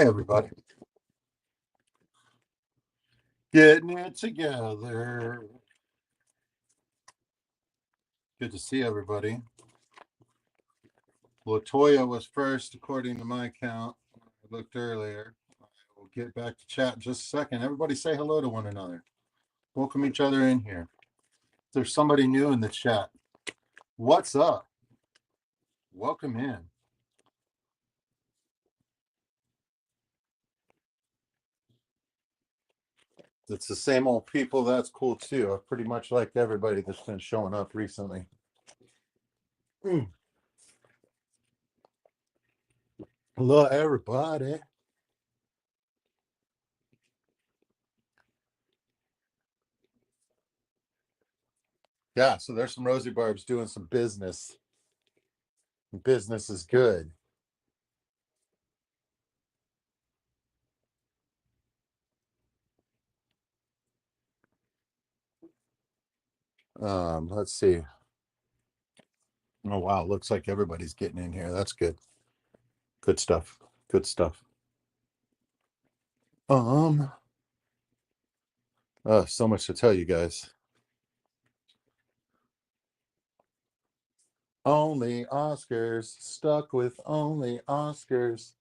everybody. Getting it together. Good to see everybody. Latoya was first, according to my count. I looked earlier. We'll get back to chat in just a second. Everybody say hello to one another. Welcome each other in here. If there's somebody new in the chat, what's up? Welcome in. It's the same old people. That's cool too. I pretty much like everybody that's been showing up recently. Hello, everybody. Yeah, so there's some Rosie Barbs doing some business. Business is good. Let's see. Oh wow, looks like everybody's getting in here. That's good. Good stuff. Good stuff. So much to tell you guys. Only Oscars, stuck with only Oscars.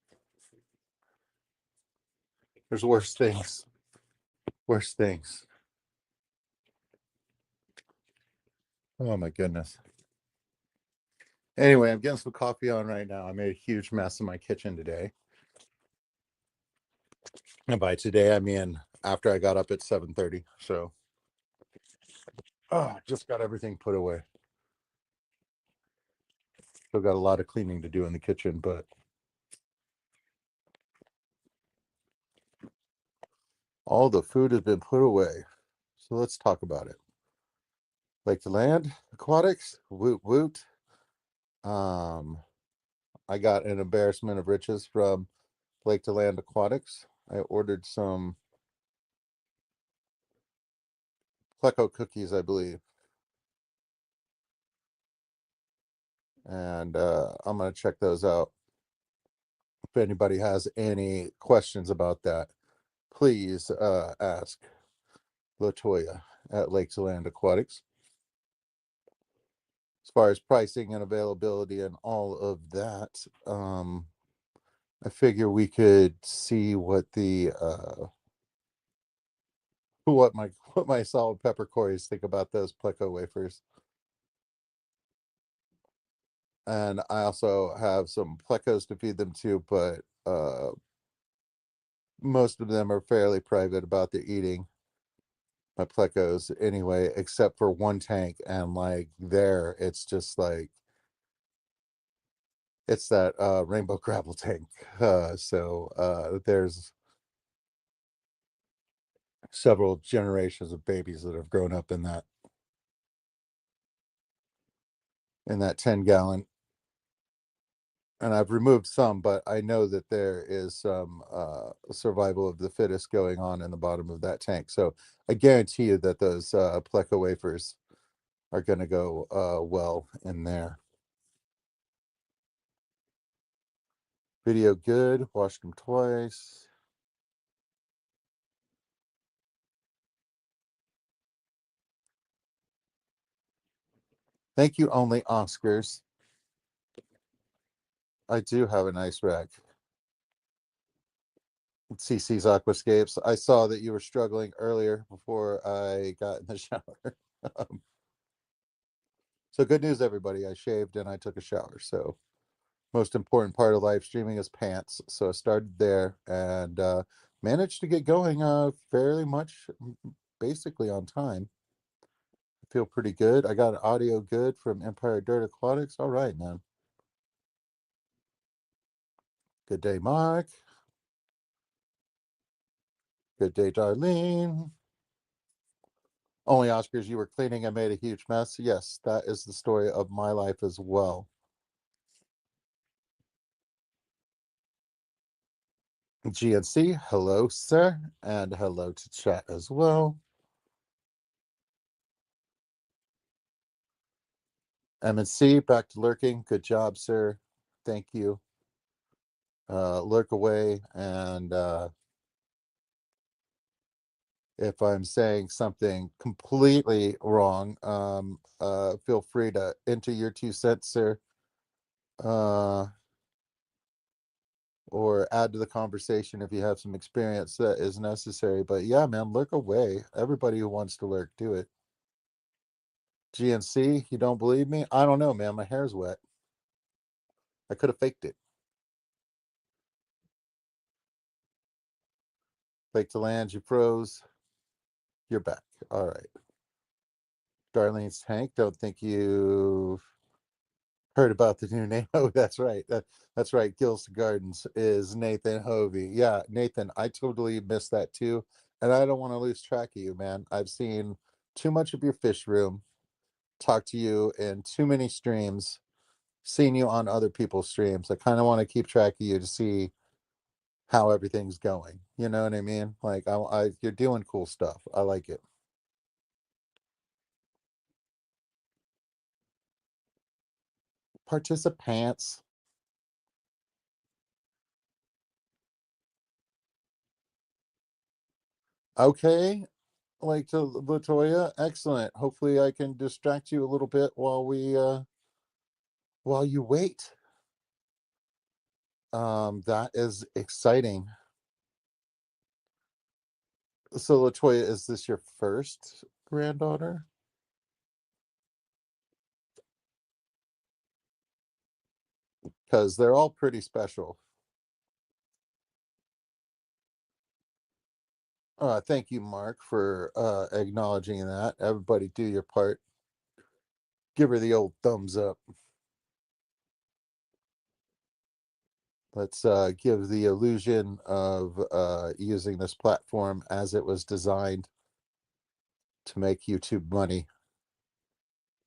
There's worse things. Worse things. Oh my goodness. Anyway, I'm getting some coffee on right now. I made a huge mess in my kitchen today. And by today, I mean after I got up at 7:30. So, just got everything put away. Still got a lot of cleaning to do in the kitchen, but all the food has been put away. So let's talk about it. Lake to Land Aquatics, woot woot. I got an embarrassment of riches from Lake to Land Aquatics. I ordered some Pleco cookies, I believe. And I'm going to check those out. If anybody has any questions about that, please ask Latoya at Lake to Land Aquatics. As far as pricing and availability and all of that, I figure we could see what the what my solid pepper coreys think about those Pleco wafers. And I also have some plecos to feed them to, but most of them are fairly private about their eating. My plecos anyway, except for one tank, and like there, it's just like it's that rainbow gravel tank. So there's several generations of babies that have grown up in that 10-gallon. And I've removed some, but I know that there is some survival of the fittest going on in the bottom of that tank. So I guarantee you that those Pleco wafers are going to go well in there. Video good. Washed them twice. Thank you, only Oscars. I do have a nice rack. CC's Aquascapes. I saw that you were struggling earlier before I got in the shower. So good news, everybody. I shaved and I took a shower. So most important part of live streaming is pants. So I started there and managed to get going fairly much, basically on time. I feel pretty good. I got audio good from Empire Dirt Aquatics. All right, man. Good day, Mark. Good day, Darlene. Only Oscars, you were cleaning and made a huge mess. Yes, that is the story of my life as well. GNC, hello, sir, and hello to chat as well. M&C, back to lurking. Good job, sir. Thank you. lurk away, and if I'm saying something completely wrong, feel free to enter your 2 cents, sir, uh, or add to the conversation if you have some experience that is necessary. But yeah, man, lurk away. Everybody who wants to lurk, do it. GNC, you don't believe me? I don't know, man. My hair's wet. I could have faked it. Faked the land, you froze. You're back. All right. Darlene's Tank, don't think you heard about the new name. Oh, that's right. That's right. Gills Gardens is Nathan Hovey. Yeah, Nathan, I totally missed that too. And I don't want to lose track of you, man. I've seen too much of your fish room, talked to you in too many streams, seen you on other people's streams. I kind of want to keep track of you to see how everything's going. You know what I mean? Like, you're doing cool stuff. I like it. Participants. Okay, like to Latoya. Excellent. Hopefully I can distract you a little bit while you wait. That is exciting. So Latoya, is this your first granddaughter? Because they're all pretty special. Thank you, Mark, for acknowledging that. Everybody do your part. Give her the old thumbs up. Let's give the illusion of using this platform as it was designed to make YouTube money.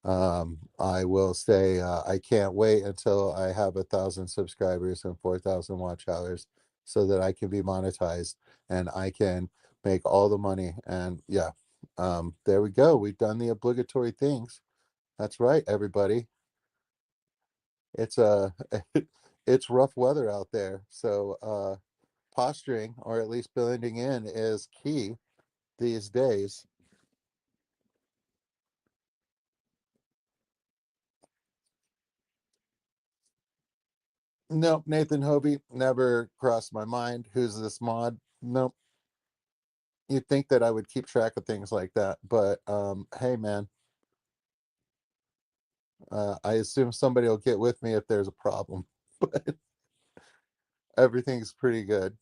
I will say I can't wait until I have 1,000 subscribers and 4,000 watch hours so that I can be monetized and I can make all the money. And yeah, there we go. We've done the obligatory things. That's right, everybody. It's it's rough weather out there, so posturing or at least blending in is key these days. Nope, Nathan Hobie never crossed my mind. Who's this mod? Nope. You'd think that I would keep track of things like that, but hey, man, I assume somebody will get with me if there's a problem. But everything's pretty good.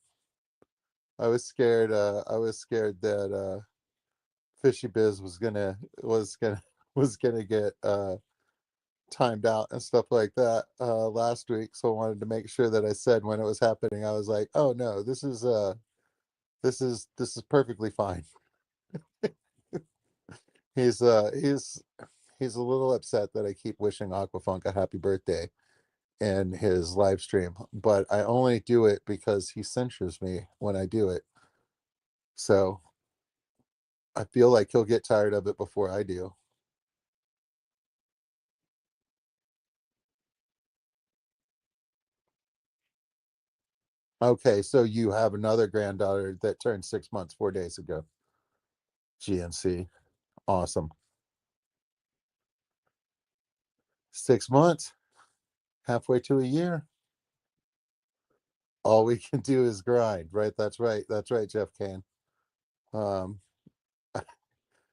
I was scared. I was scared that Fishy Biz was gonna get timed out and stuff like that last week. So I wanted to make sure that I said when it was happening, I was like, "Oh no, this is perfectly fine." He's uh he's he's a little upset that I keep wishing Aquafunk a happy birthday in his live stream, but I only do it because he censures me when I do it. So I feel like he'll get tired of it before I do. Okay, so you have another granddaughter that turned 6 months 4 days ago. GNC. Awesome. 6 months, halfway to a year. All we can do is grind, right? That's right. That's right, Jeff Kane. Um,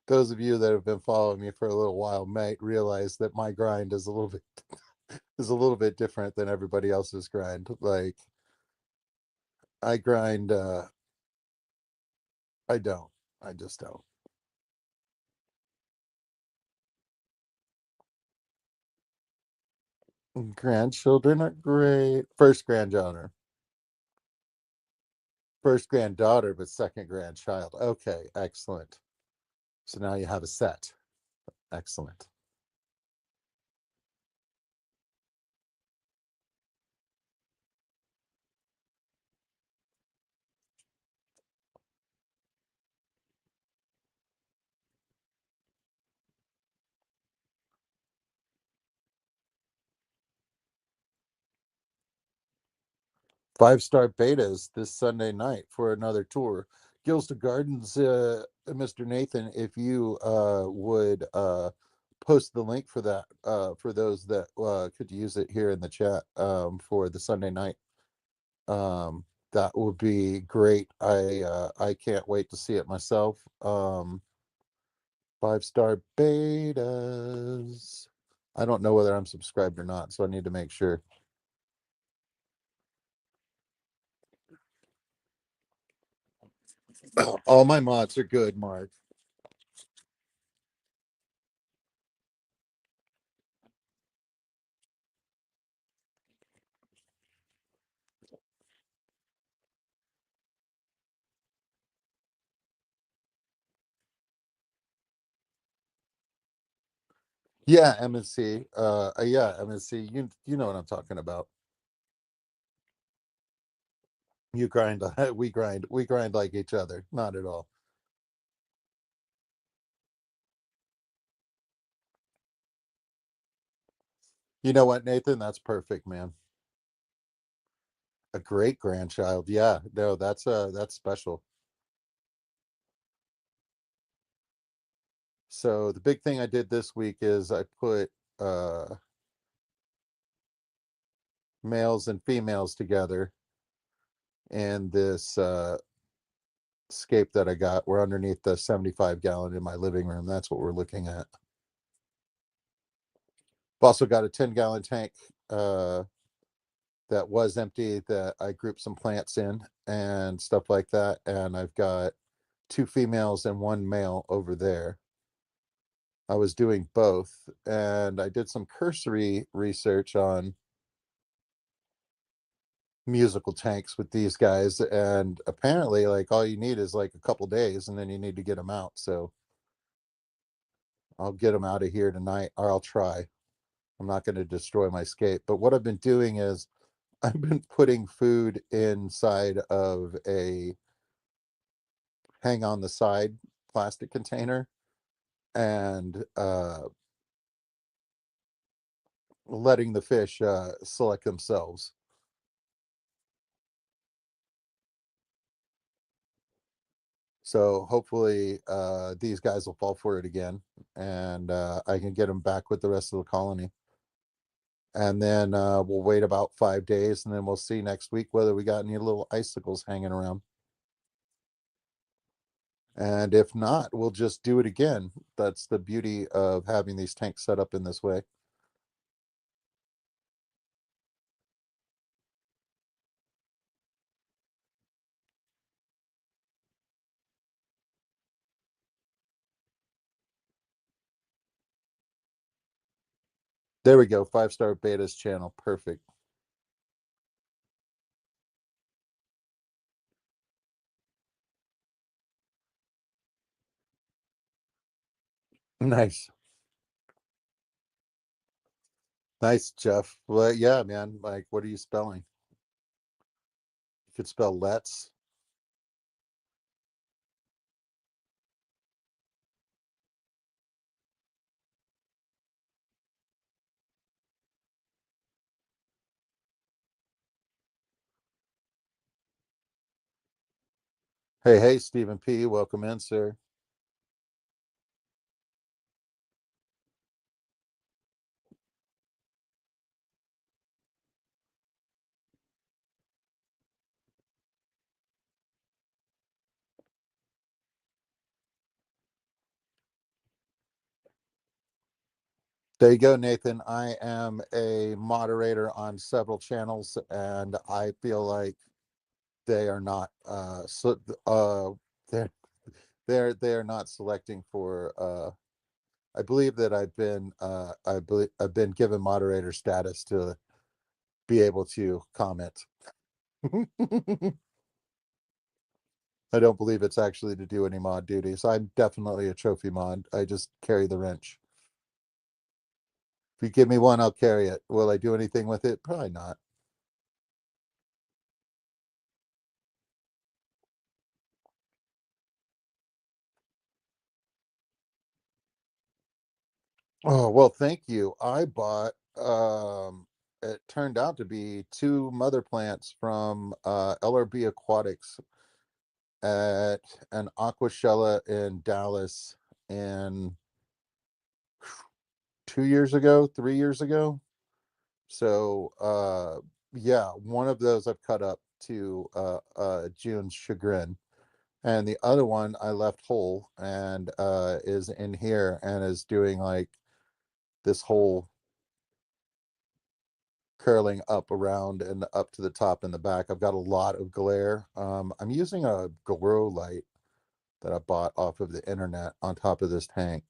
those of you that have been following me for a little while might realize that my grind is a little bit different than everybody else's grind. Like I grind I don't. I just don't. Grandchildren are great. First granddaughter. First granddaughter, but second grandchild. Okay, excellent. So now you have a set. Excellent. 5-star betas this Sunday night for another tour. Gilster Gardens, Mr. Nathan, if you would post the link for that for those that could use it here in the chat for the Sunday night. That would be great. I can't wait to see it myself. 5-star betas. I don't know whether I'm subscribed or not, so I need to make sure. All my mods are good, Mark. Yeah, MNC. Yeah, MNC. You know what I'm talking about. You grind, we grind like each other. Not at all. You know what, Nathan? That's perfect, man. A great grandchild. Yeah, no, that's special. So the big thing I did this week is I put uh males and females together in this scape that I got. We're underneath the 75-gallon in my living room. That's what we're looking at. I've also got a 10-gallon tank that was empty that I grouped some plants in and stuff like that. And I've got 2 females and 1 male over there. I was doing both, and I did some cursory research on musical tanks with these guys, and apparently like all you need is like a couple days and then you need to get them out. So I'll get them out of here tonight, or I'll try. I'm not going to destroy my scape, but what I've been doing is I've been putting food inside of a hang on the side plastic container and letting the fish select themselves. So hopefully these guys will fall for it again, and I can get them back with the rest of the colony. And then we'll wait about 5 days, and then we'll see next week whether we got any little icicles hanging around. And if not, we'll just do it again. That's the beauty of having these tanks set up in this way. There we go. 5-star betas channel. Perfect. Nice. Nice, Jeff. Well, yeah, man. Like, what are you spelling? You could spell let's. Hey, hey, Stephen P. Welcome in, sir. There you go, Nathan. I am a moderator on several channels, and I feel like they are not they're they are not selecting for I believe that I've been given moderator status to be able to comment. I don't believe it's actually to do any mod duties. I'm definitely a trophy mod. I just carry the wrench. If you give me one, I'll carry it. Will I do anything with it? Probably not. Oh, well, thank you. I bought it turned out to be two mother plants from LRB Aquatics at an aquashella in Dallas in 2 years ago, 3 years ago. So yeah, one of those I've cut up to June's chagrin, and the other one I left whole and is in here and is doing like this whole curling up around and up to the top and the back. I've got a lot of glare. I'm using a grow light that I bought off of the internet on top of this tank,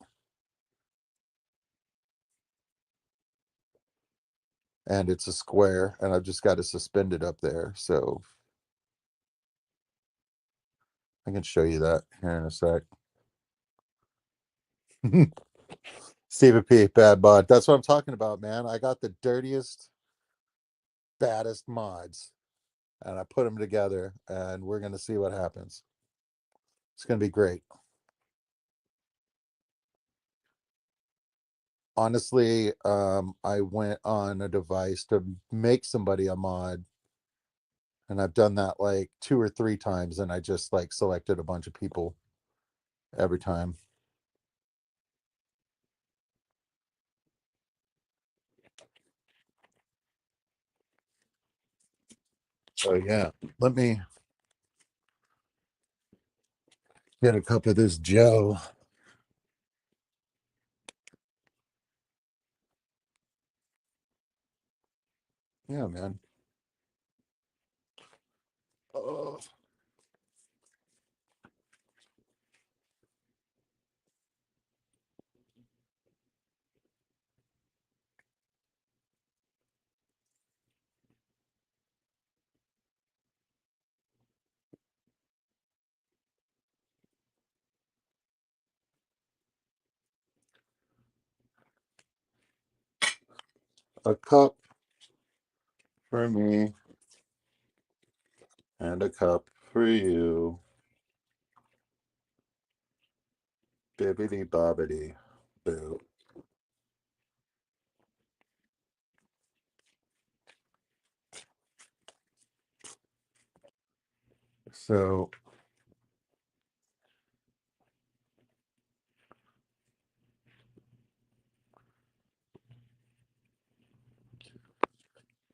and it's a square, and I've just got it suspended up there, so I can show you that here in a sec. Stevie P, bad bod. That's what I'm talking about, man. I got the dirtiest, baddest mods, and I put them together, and we're gonna see what happens. It's gonna be great. Honestly, I went on a device to make somebody a mod, and I've done that like 2 or 3 times, and I just like selected a bunch of people every time. So yeah, let me get a cup of this Joe. Yeah, man. Oh, a cup for me and a cup for you. Bibbity bobbity boo. So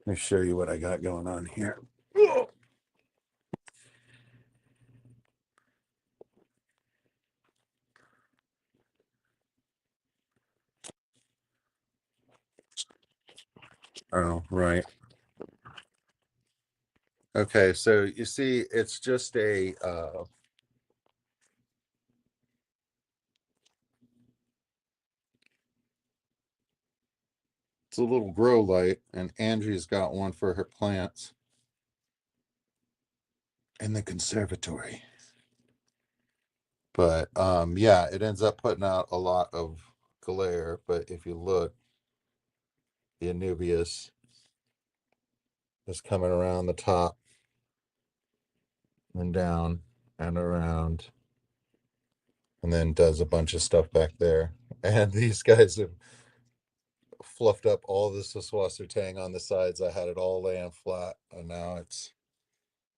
let me show you what I got going on here. Oh, right. Okay, so you see, it's just it's a little grow light, and Angie's got one for her plants in the conservatory. But yeah, it ends up putting out a lot of glare. But if you look, the Anubias is coming around the top and down and around, and then does a bunch of stuff back there. And these guys have fluffed up all the Swasser tang on the sides. I had it all laying flat, and now it's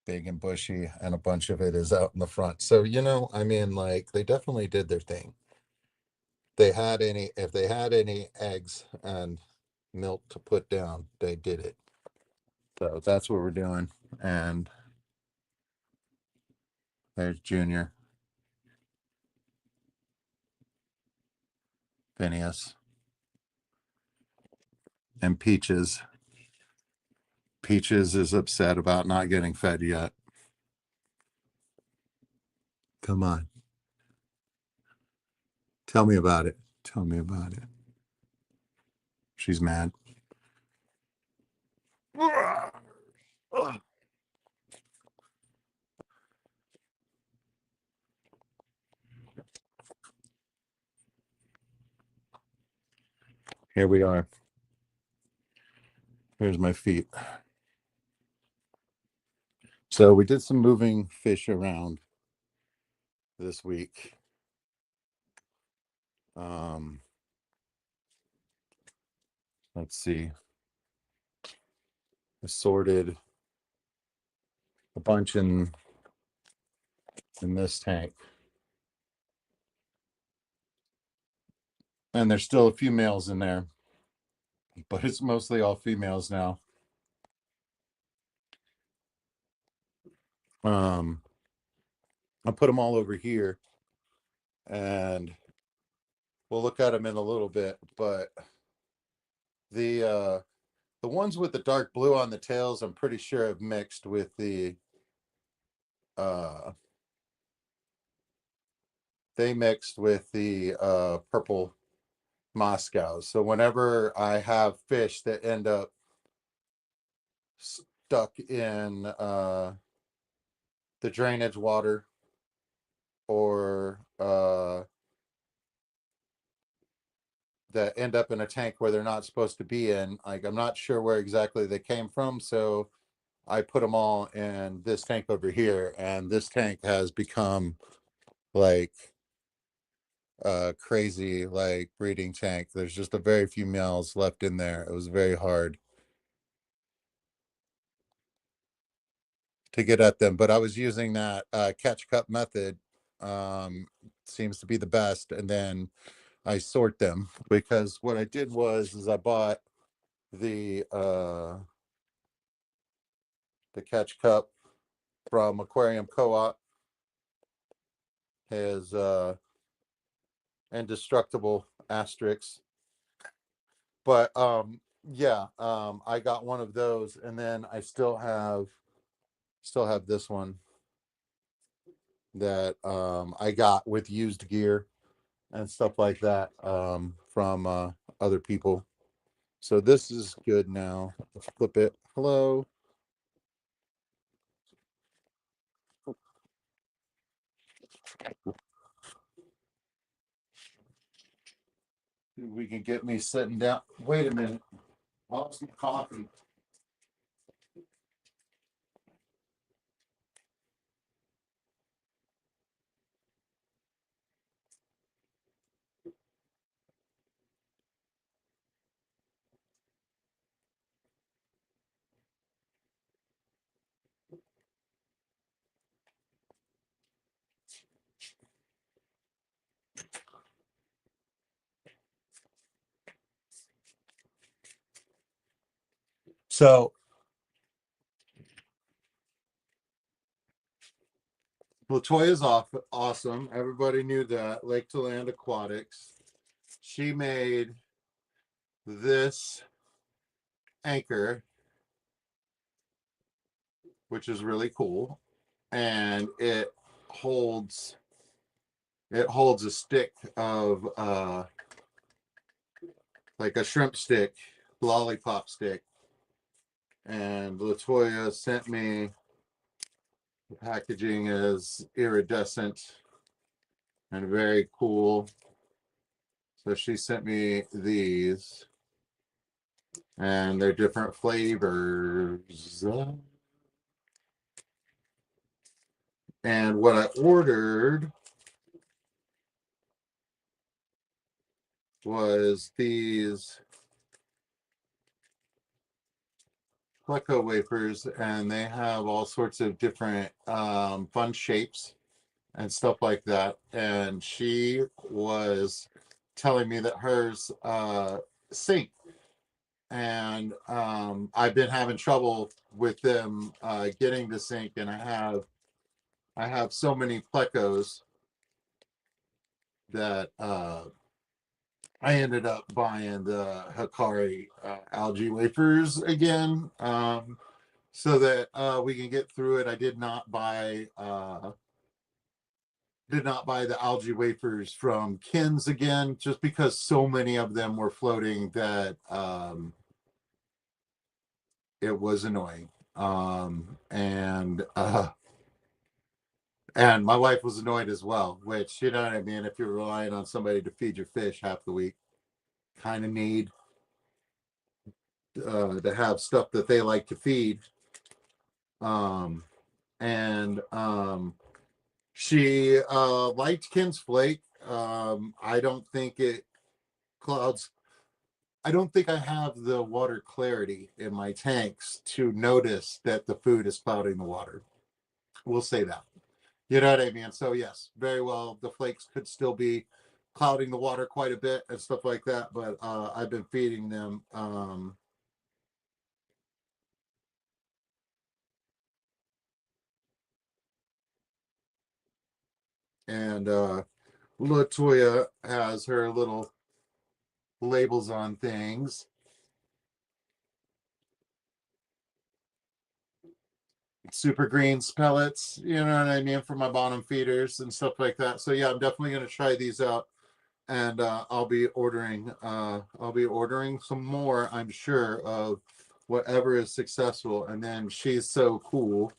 big and bushy, and a bunch of it is out in the front. So, I mean, like, they definitely did their thing. If they had any eggs and milk to put down, they did it. So that's what we're doing. And there's Junior, Phineas, and Peaches. Peaches is upset about not getting fed yet. Come on. Tell me about it. Tell me about it. She's mad. Here we are. Here's my feet. So we did some moving fish around this week. Let's see. I sorted a bunch in this tank. And there's still a few males in there, but it's mostly all females now. I'll put them all over here, and we'll look at them in a little bit. But the ones with the dark blue on the tails, I'm pretty sure have mixed with the they mixed with the purple Moscows. So whenever I have fish that end up stuck in the drainage water, or that end up in a tank where they're not supposed to be in, like, I'm not sure where exactly they came from, so I put them all in this tank over here, and this tank has become like a crazy like breeding tank. There's just a very few males left in there. It was very hard to get at them, but I was using that catch cup method. Seems to be the best. And then I sort them, because what I did was is I bought the catch cup from Aquarium Co-op. Has indestructible asterisks, but yeah, I got one of those, and then I still have this one that I got with used gear and stuff like that, from other people. So this is good now. Let's flip it. Hello. We can get me sitting down. Wait a minute. I'll have some coffee. So Latoya's awesome. Everybody knew that. Lake to Land Aquatics. She made this anchor, which is really cool, and it holds a stick of like a shrimp stick, lollipop stick. And Latoya sent me the packaging is iridescent and very cool. So she sent me these, and they're different flavors. And what I ordered was these Pleco wafers, and they have all sorts of different fun shapes and stuff like that. And she was telling me that hers sink, and I've been having trouble with them getting to sink, and I have so many plecos that I ended up buying the Hikari algae wafers again, so that we can get through it. I did not buy the algae wafers from Kins again, just because so many of them were floating that it was annoying. And my wife was annoyed as well, which, you know what I mean? If you're relying on somebody to feed your fish half the week, kind of need to have stuff that they like to feed. And she liked Kin's Flake. I don't think it clouds I don't think I have the water clarity in my tanks to notice that the food is clouding the water. We'll say that. You know what I mean? So yes, very well, the flakes could still be clouding the water quite a bit and stuff like that. But I've been feeding them. And Latoya has her little labels on things. Super greens pellets, you know what I mean, for my bottom feeders and stuff like that. So yeah, I'm definitely going to try these out, and I'll be ordering some more, I'm sure, of whatever is successful. And then she's so cool.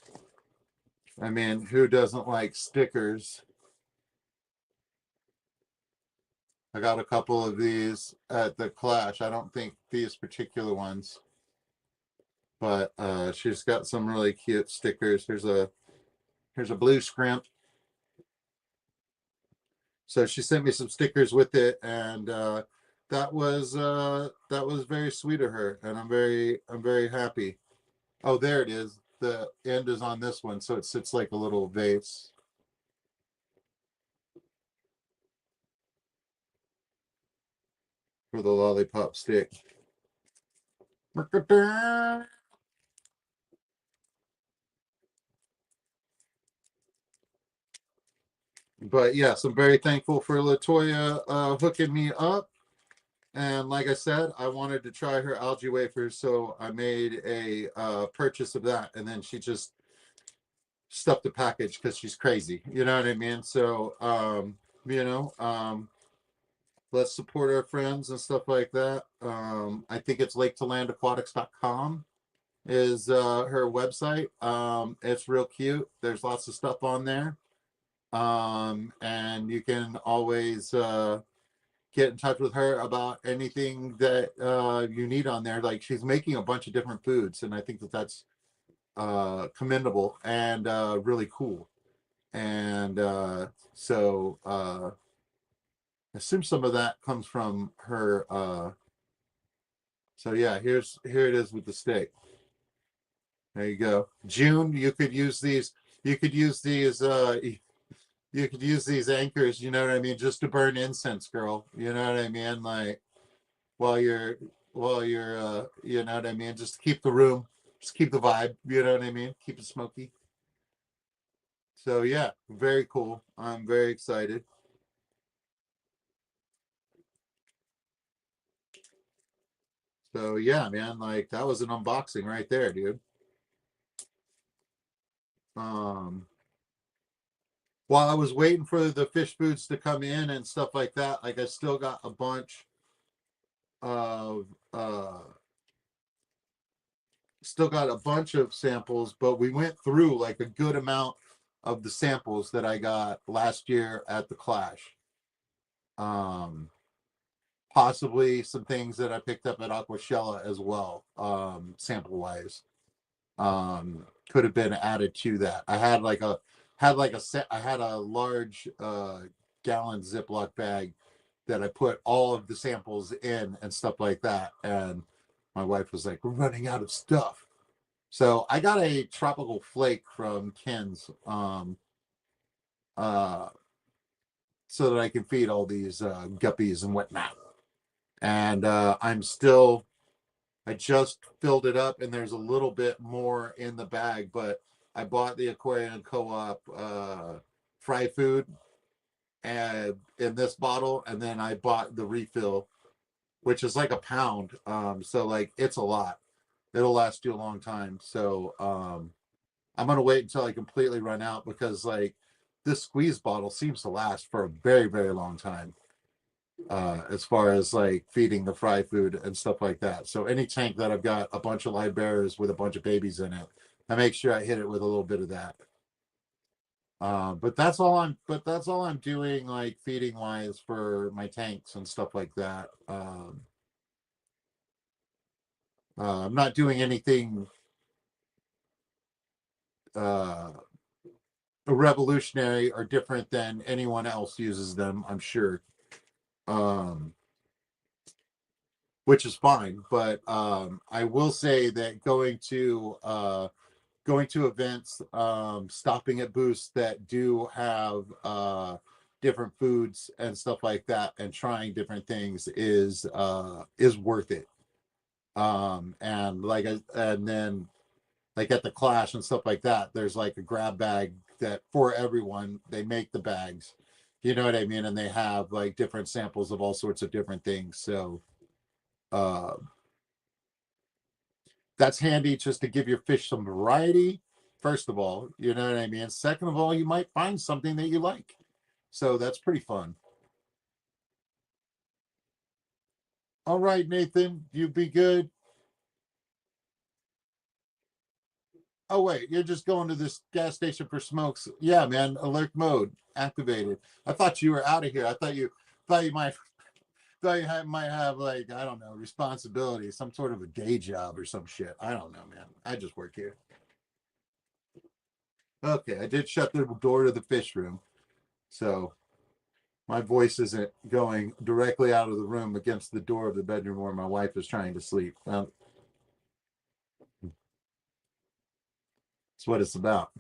I mean, who doesn't like stickers? I got a couple of these at the Clash. I don't think these particular ones, but she's got some really cute stickers. Here's a blue scrimp. So she sent me some stickers with it, and that was very sweet of her, and I'm very happy. Oh, there it is. The end is on this one, so it sits like a little vase for the lollipop stick. But yes, I'm very thankful for Latoya hooking me up. And like I said, I wanted to try her algae wafers, so I made a purchase of that. And then she just stuffed the package because she's crazy. You know what I mean? So, you know, let's support our friends and stuff like that. I think it's laketolandaquatics.com is her website. It's real cute. There's lots of stuff on there. And you can always get in touch with her about anything that you need on there. Like she's making a bunch of different foods, and I think that that's commendable and really cool. And I assume some of that comes from her. So yeah, here it is with the steak. There you go. June, you could use these. You could use these. You could use these anchors. You know what I mean? Just to burn incense, girl. You know what I mean? Like while you're you know what I mean, just keep the room, just keep the vibe, you know what I mean, keep it smoky. So yeah, very cool. I'm very excited. So yeah, man, like that was an unboxing right there, dude. um while I was waiting for the fish foods to come in and stuff like that, like I still got a bunch of samples, but we went through like a good amount of the samples that I got last year at the Clash. um Possibly some things that I picked up at Aquashella as well, sample wise. Could have been added to that. I had a large gallon Ziploc bag that I put all of the samples in and stuff like that. And my wife was like, "We're running out of stuff." So I got a tropical flake from Ken's, uh, so that I can feed all these guppies and whatnot. And I just filled it up, and there's a little bit more in the bag, but I bought the Aquarium Co-op fry food and in this bottle, and then I bought the refill, which is like a pound. So like it's a lot. It'll last you a long time. So I'm gonna wait until I completely run out, because like this squeeze bottle seems to last for a very, very long time, as far as like feeding the fry food and stuff like that. So any tank that I've got a bunch of live bearers with a bunch of babies in it, I make sure I hit it with a little bit of that. But that's all I'm doing, like feeding wise, for my tanks and stuff like that. I'm not doing anything uh, revolutionary or different than anyone else uses them, I'm sure. Um, which is fine. But I will say that going to events, stopping at booths that do have different foods and stuff like that, and trying different things is worth it. And and then like at the Clash and stuff like that, there's like a grab bag that for everyone they make the bags, you know what I mean, and they have like different samples of all sorts of different things. So uh, that's handy just to give your fish some variety. First of all, you know what I mean. Second of all, you might find something that you like, so that's pretty fun. All right, Nathan, you be good. Oh wait, you're just going to this gas station for smokes. Yeah, man, alert mode activated. I thought you were out of here. Thought you might have like, I don't know, responsibility, some sort of a day job or some shit. I don't know, man. I just work here. Okay, I did shut the door to the fish room, so my voice isn't going directly out of the room against the door of the bedroom where my wife is trying to sleep. That's what it's about.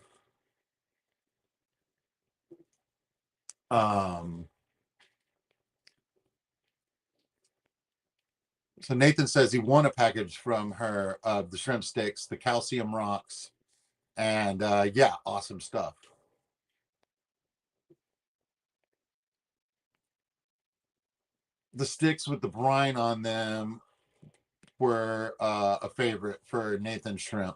Um, so Nathan says he won a package from her of the shrimp sticks, the calcium rocks, and yeah, awesome stuff. The sticks with the brine on them were a favorite for Nathan Shrimp.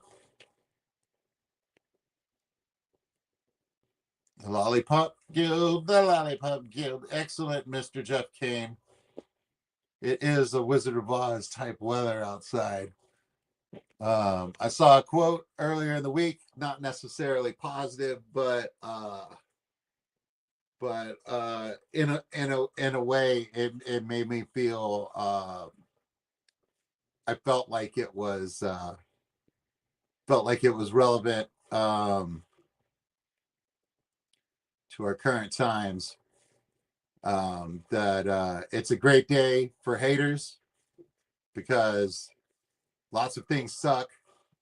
The Lollipop Guild, the Lollipop Guild. Excellent, Mr. Jeff Kane. It is a Wizard of Oz type weather outside. I saw a quote earlier in the week, not necessarily positive, but in a way, it made me feel. I felt like it was relevant to our current times. That it's a great day for haters because lots of things suck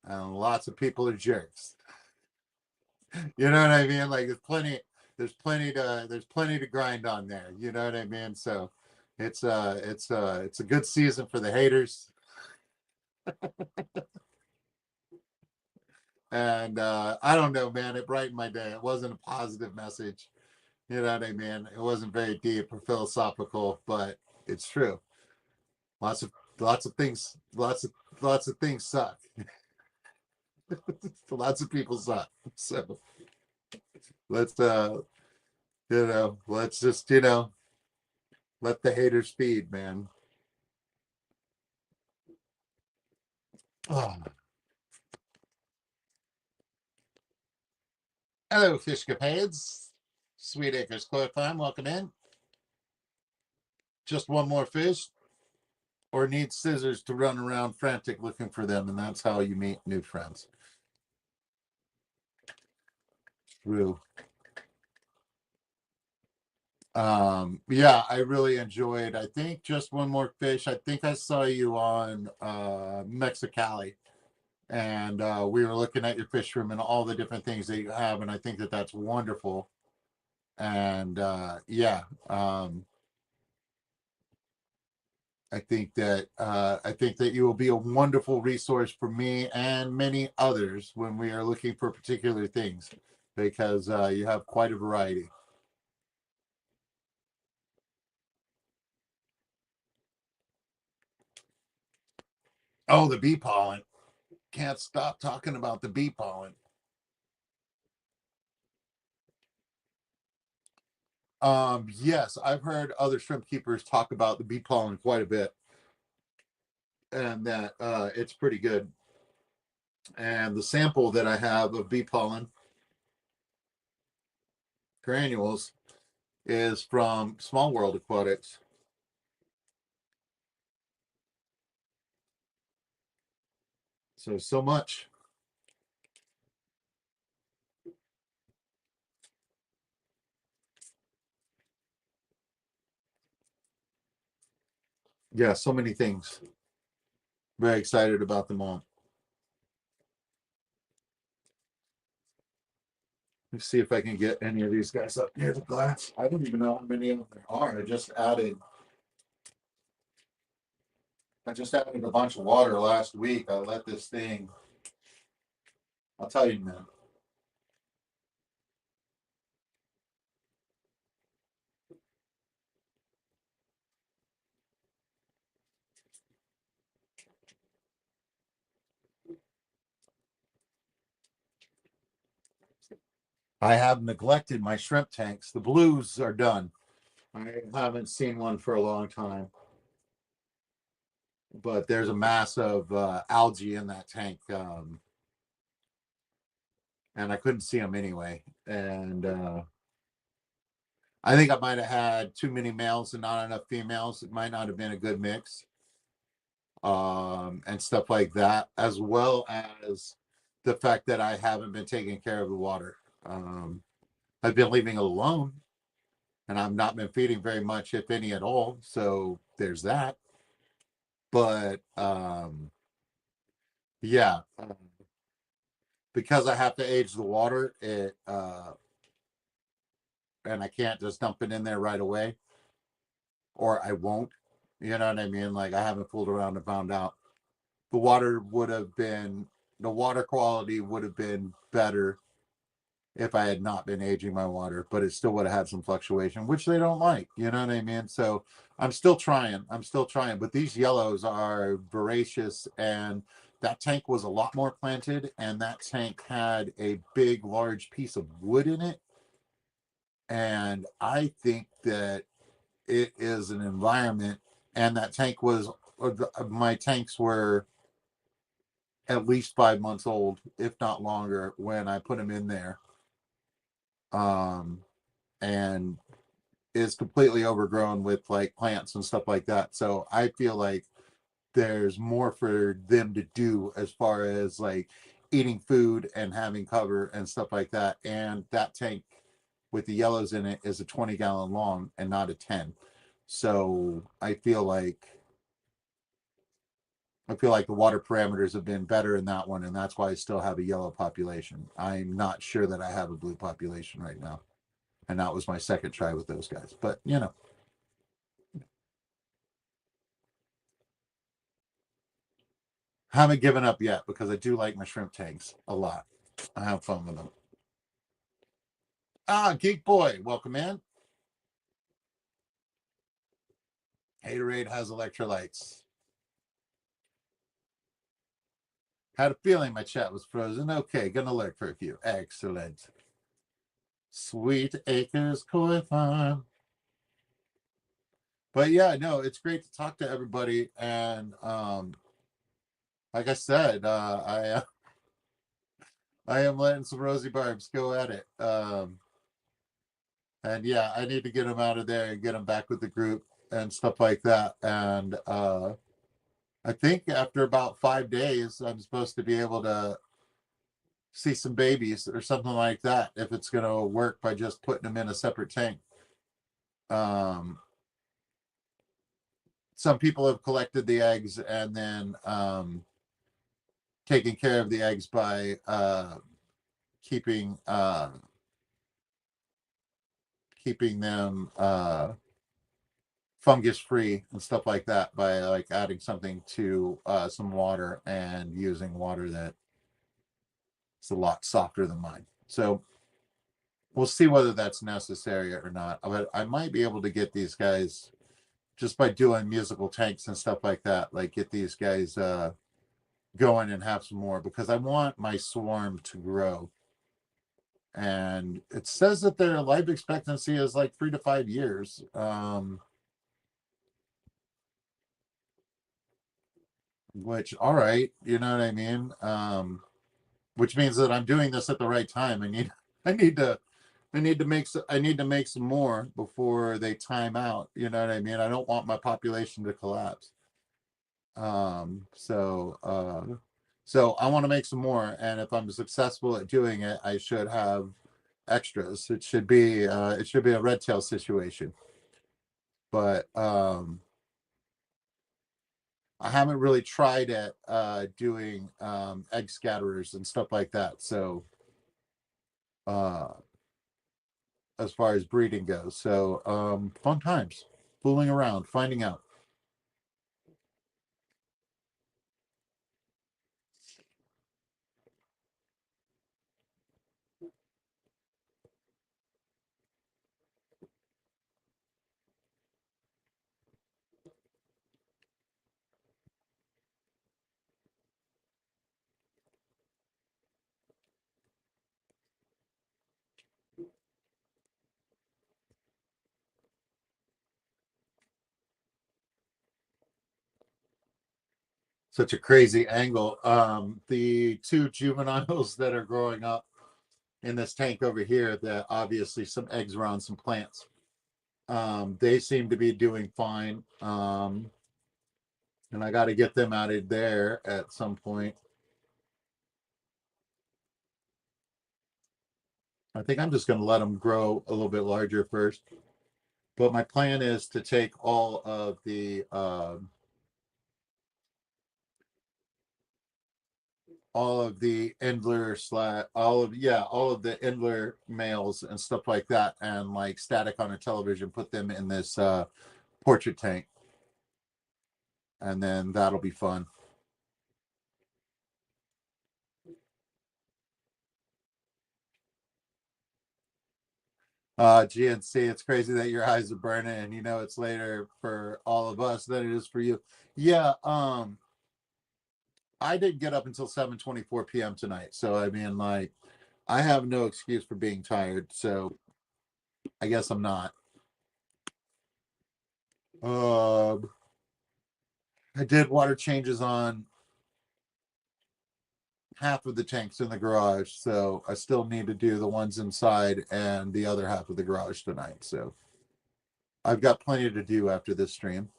and lots of people are jerks. You know what I mean? Like there's plenty to grind on there. You know what I mean? So it's a good season for the haters. And I don't know, man, it brightened my day. It wasn't a positive message. You know what I mean? It wasn't very deep or philosophical, but it's true. Lots of lots of things, lots of things suck. Lots of people suck. So let's let's just let the haters feed, man. Oh. Hello, Fishcapades. Sweet Acres Koi Farm, welcome in. Just one more fish, or need scissors to run around frantic looking for them, and that's how you meet new friends. True. Yeah, I really enjoyed. I think just one more fish. I think I saw you on Mexicali, and we were looking at your fish room and all the different things that you have, and I think that that's wonderful. And yeah, I think that you will be a wonderful resource for me and many others when we are looking for particular things, because you have quite a variety. Oh, the bee pollen! Can't stop talking about the bee pollen. Yes, I've heard other shrimp keepers talk about the bee pollen quite a bit, and that it's pretty good. And the sample that I have of bee pollen granules is from Small World Aquatics. So much. Yeah, so many things. Very excited about them all. Let's see if I can get any of these guys up near the glass. I don't even know how many of them there are. I just added a bunch of water last week. I let this thing, I'll tell you, man. I have neglected my shrimp tanks. The blues are done. I haven't seen one for a long time, but there's a mass of algae in that tank, and I couldn't see them anyway. And I think I might have had too many males and not enough females. It might not have been a good mix, and stuff like that, as well as the fact that I haven't been taking care of the water. I've been leaving it alone, and I've not been feeding very much, if any at all. So there's that. But yeah, because I have to age the water, and I can't just dump it in there right away, or I won't. You know what I mean? Like, I haven't fooled around and found out the water would have been the water quality would have been better if I had not been aging my water, but it still would have had some fluctuation, which they don't like. You know what I mean? So I'm still trying. I'm still trying. But these yellows are voracious, and that tank was a lot more planted, and that tank had a big, large piece of wood in it. And I think that it is an environment, and that tank was, my tanks were at least 5 months old, if not longer, when I put them in there. Um, and is completely overgrown with like plants and stuff like that. So I feel like there's more for them to do as far as like eating food and having cover and stuff like that. And that tank with the yellows in it is a 20-gallon long and not a 10. So I feel like the water parameters have been better in that one, and that's why I still have a yellow population. I'm not sure that I have a blue population right now. And that was my second try with those guys. But haven't given up yet because I do like my shrimp tanks a lot. I have fun with them. Geek Boy, welcome in. Haterade has electrolytes. Had a feeling my chat was frozen. Okay, gonna lurk for a few. Excellent. Sweet Acres Koi Farm. But yeah, no, it's great to talk to everybody. And like I said, I am letting some Rosie Barbs go at it. And yeah, I need to get them out of there and get them back with the group and stuff like that. And I think after about 5 days, I'm supposed to be able to see some babies or something like that, if it's going to work by just putting them in a separate tank. Um, some people have collected the eggs and then taken care of the eggs by keeping keeping them fungus free and stuff like that by like adding something to some water and using water that is a lot softer than mine. So we'll see whether that's necessary or not. But I might be able to get these guys just by doing musical tanks and stuff like that, like get these guys going and have some more, because I want my swarm to grow. And it says that their life expectancy is like 3 to 5 years. Which, all right, you know what I mean? Which means that I'm doing this at the right time. I need to I need to make some more before they time out. You know what I mean? I don't want my population to collapse. So I want to make some more, and if I'm successful at doing it, I should have extras. It should be a red tail situation. But I haven't really tried at doing egg scatterers and stuff like that. So uh, as far as breeding goes, so fun times, fooling around, finding out. Such a crazy angle. The two juveniles that are growing up in this tank over here, that obviously some eggs around some plants. They seem to be doing fine. And I got to get them out of there at some point. I think I'm just going to let them grow a little bit larger first. But my plan is to take all of the Endler slash all of the Endler males and stuff like that, and like static on a television, put them in this portrait tank, and then that'll be fun. GNC, it's crazy that your eyes are burning and you know it's later for all of us than it is for you. Yeah, I didn't get up until 7:24 p.m. tonight. So I mean, like, I have no excuse for being tired. So I guess I'm not. Um, I did water changes on half of the tanks in the garage, so I still need to do the ones inside and the other half of the garage tonight. So I've got plenty to do after this stream.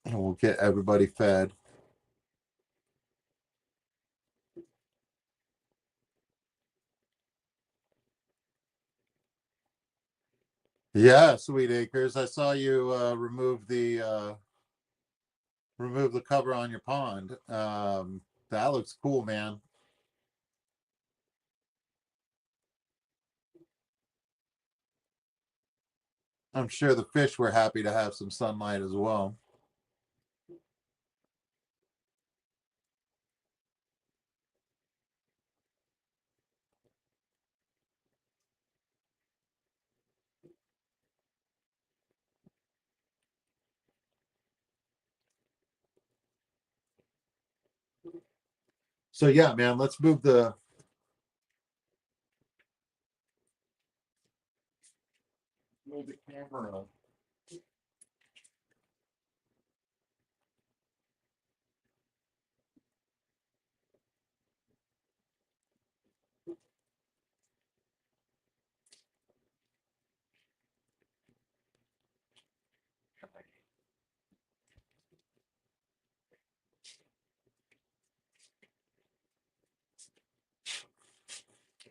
And we'll get everybody fed. Yeah, Sweet Acres. I saw you remove the cover on your pond. That looks cool, man. I'm sure the fish were happy to have some sunlight as well. So yeah, man, let's move the camera.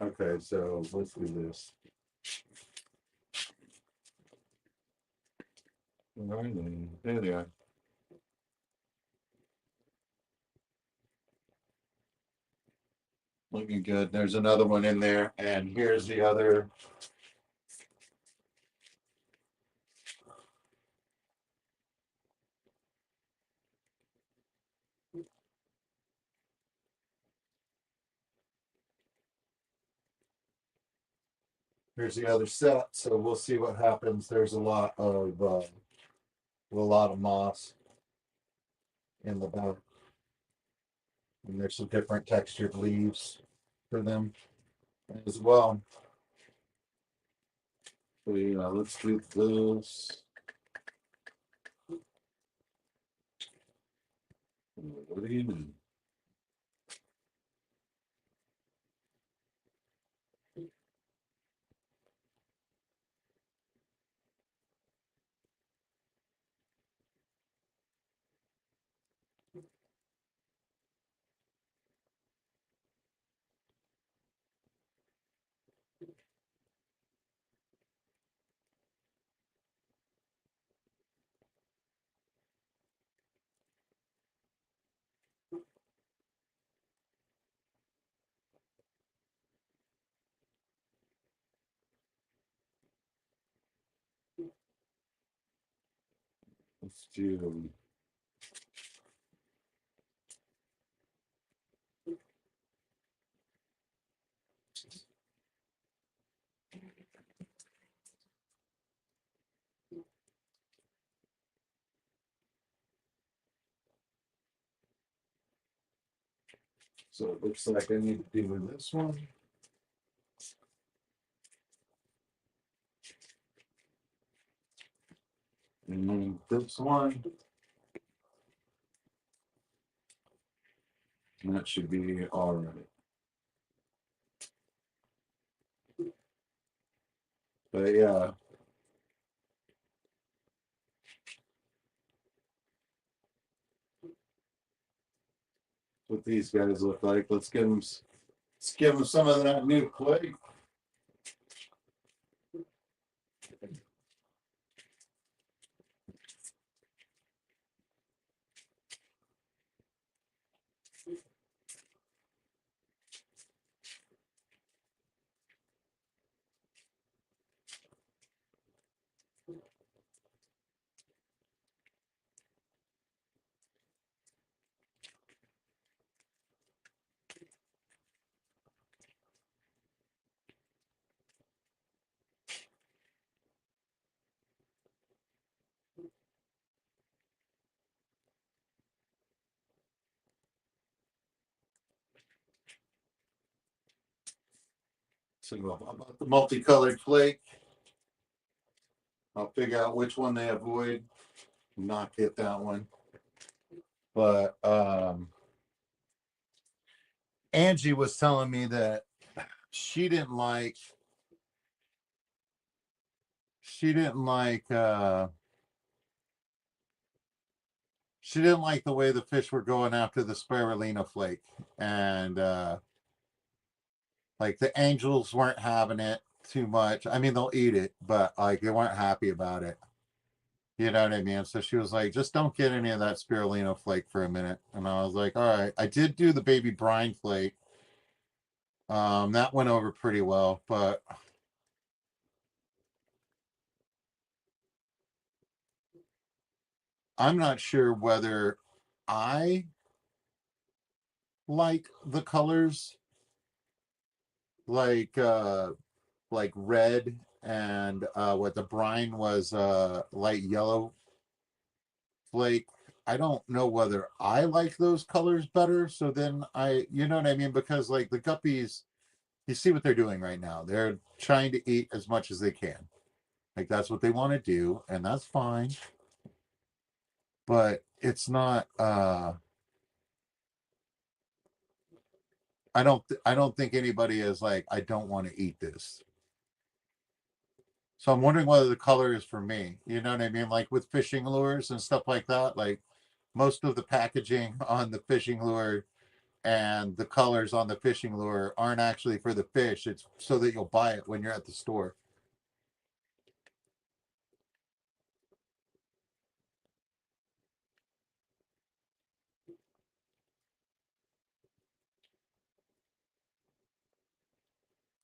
Okay, so let's do this. All right, there they are. Looking good. There's another one in there, and here's the other. Here's the other set. So we'll see what happens. There's a lot of moss in the back, and there's some different textured leaves for them as well. So yeah, let's do this. What do you mean? Let's do. So it looks like I need to do this one. And then this one. And that should be all right. But yeah. What these guys look like. Let's give them some of that new clay. So about the multicolored flake. I'll figure out which one they avoid. Not get that one. But Angie was telling me that she didn't like she didn't like she didn't like the way the fish were going after the spirulina flake. And like the angels weren't having it too much. I mean, they'll eat it, but like they weren't happy about it. You know what I mean? So she was like, just don't get any of that spirulina flake for a minute. And I was like, all right. I did do the baby brine flake. That went over pretty well, but I'm not sure whether I like the colors like red and what the brine was light yellow flake. I don't know whether I like those colors better. So then you know what I mean? Because like the guppies, you see what they're doing right now. They're trying to eat as much as they can. Like that's what they want to do, and that's fine. But it's not. I don't think anybody is like I don't want to eat this. So I'm wondering whether the color is for me. You know what I mean? Like with fishing lures and stuff like that. Like most of the packaging on the fishing lure and the colors on the fishing lure aren't actually for the fish. It's so that you'll buy it when you're at the store.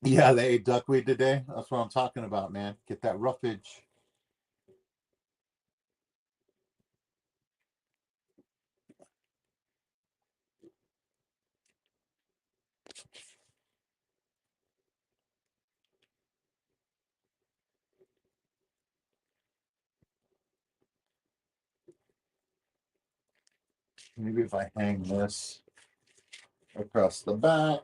Yeah, they ate duckweed today. That's what I'm talking about, man. Get that roughage. Maybe if I hang this across the back.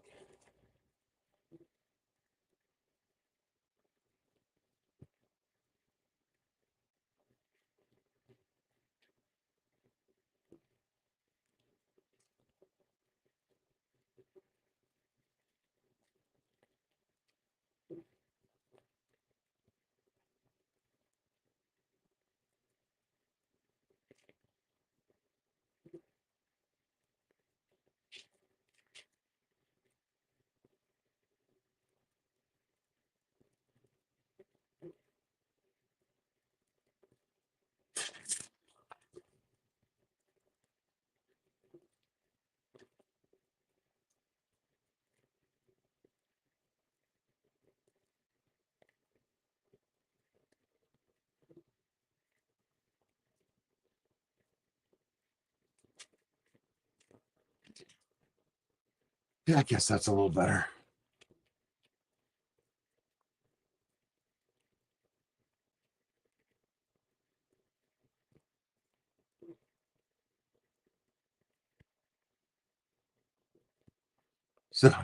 Yeah, I guess that's a little better.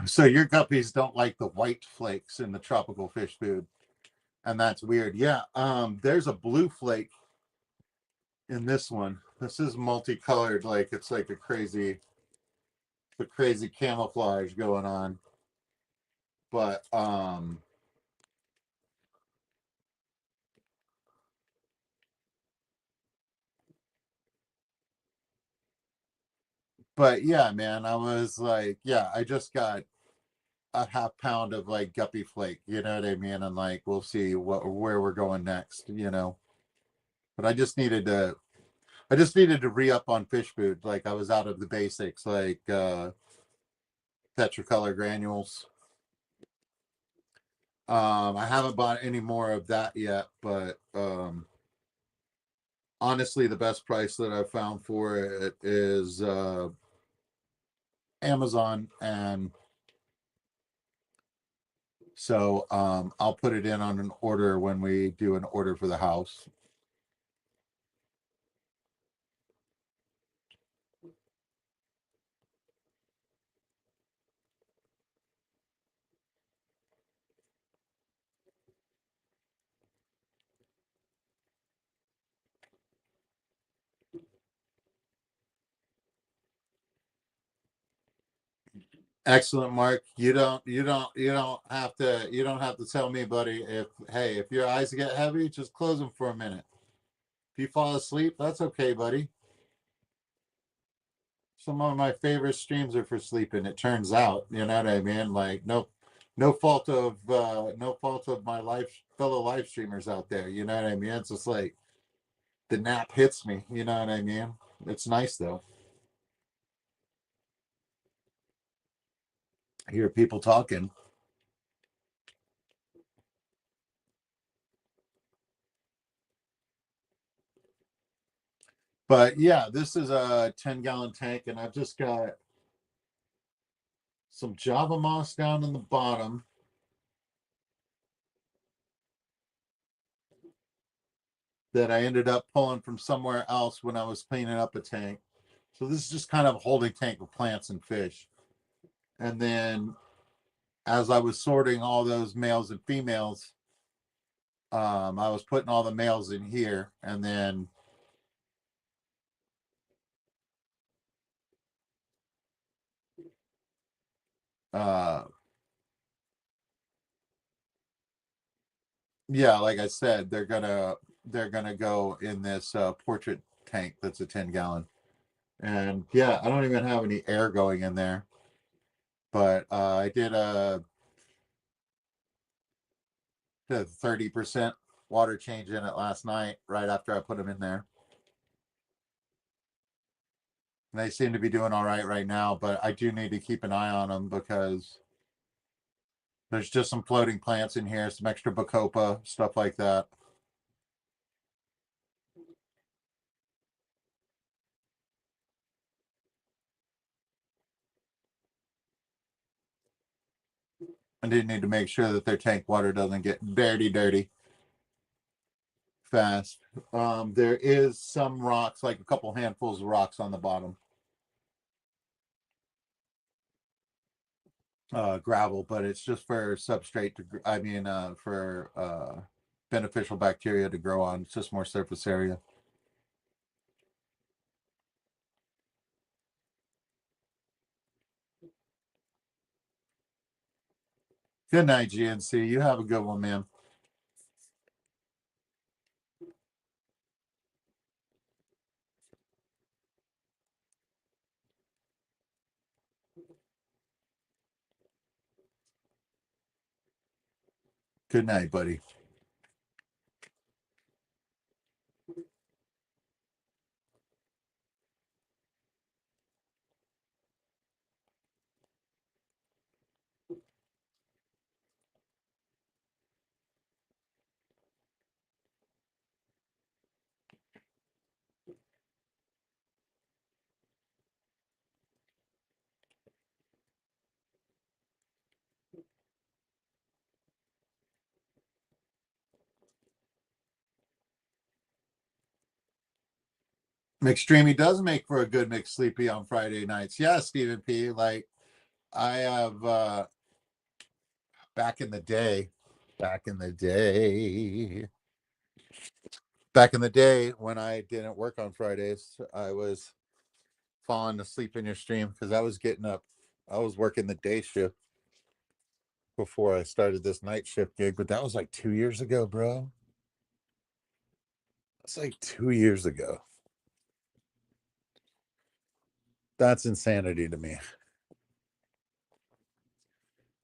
So your guppies don't like the white flakes in the tropical fish food, and that's weird. Yeah, there's a blue flake in this one. This is multicolored, like it's like the crazy camouflage going on. But but yeah, man, I was like, yeah, I just got a half pound of like guppy flake, you know what I mean? And like we'll see where we're going next, you know. But I just needed to re-up on fish food. Like I was out of the basics, like Petricolor granules. I haven't bought any more of that yet, but honestly, the best price that I've found for it is Amazon, and so I'll put it in on an order when we do an order for the house. Excellent, Mark. You don't have to tell me, buddy. If hey, if your eyes get heavy, just close them for a minute. If you fall asleep, that's okay, buddy. Some of my favorite streams are for sleeping. It turns out, you know what I mean. Like no fault of my life fellow live streamers out there. You know what I mean. It's just like the nap hits me. You know what I mean. It's nice though. I hear people talking. But yeah, this is a 10-gallon tank, and I've just got some Java moss down in the bottom that I ended up pulling from somewhere else when I was cleaning up a tank. So this is just kind of a holding tank of plants and fish. And then as I was sorting all those males and females, I was putting all the males in here, and then uh, yeah, like I said, they're gonna go in this portrait tank that's a 10-gallon. And yeah, I don't even have any air going in there, but I did a 30% water change in it last night, right after I put them in there. And they seem to be doing all right now, but I do need to keep an eye on them because there's just some floating plants in here, some extra bacopa, stuff like that. I do need to make sure that their tank water doesn't get dirty fast. There is some rocks, like a couple handfuls of rocks on the bottom, gravel, but it's just for substrate to, for beneficial bacteria to grow on. It's just more surface area. Good night, GNC. You have a good one, man. Good night, buddy. McStreamy does make for a good McSleepy on Friday nights. Yeah, Stephen P. Like I have back in the day, back in the day, back in the day when I didn't work on Fridays, I was falling asleep in your stream because I was getting up. I was working the day shift before I started this night shift gig, but that was like 2 years ago, bro. That's like 2 years ago. That's insanity to me.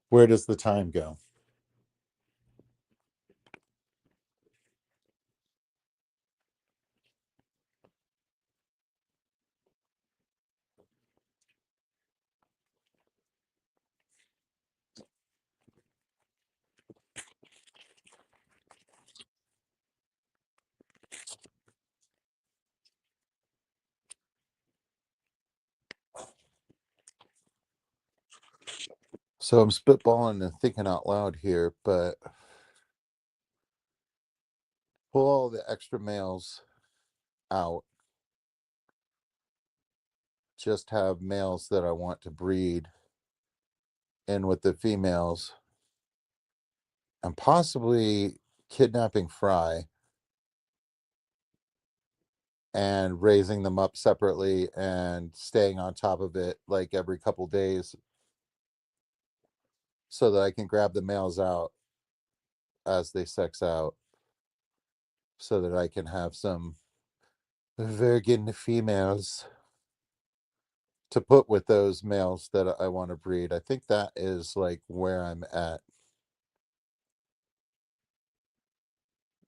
Where does the time go? So I'm spitballing and thinking out loud here, but pull all the extra males out. Just have males that I want to breed in with the females and possibly kidnapping Fry and raising them up separately and staying on top of it like every couple days so that I can grab the males out as they sex out so that I can have some virgin females to put with those males that I want to breed. I think that is like where I'm at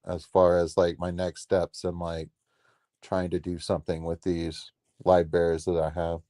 as far as like my next steps and like trying to do something with these live bears that I have.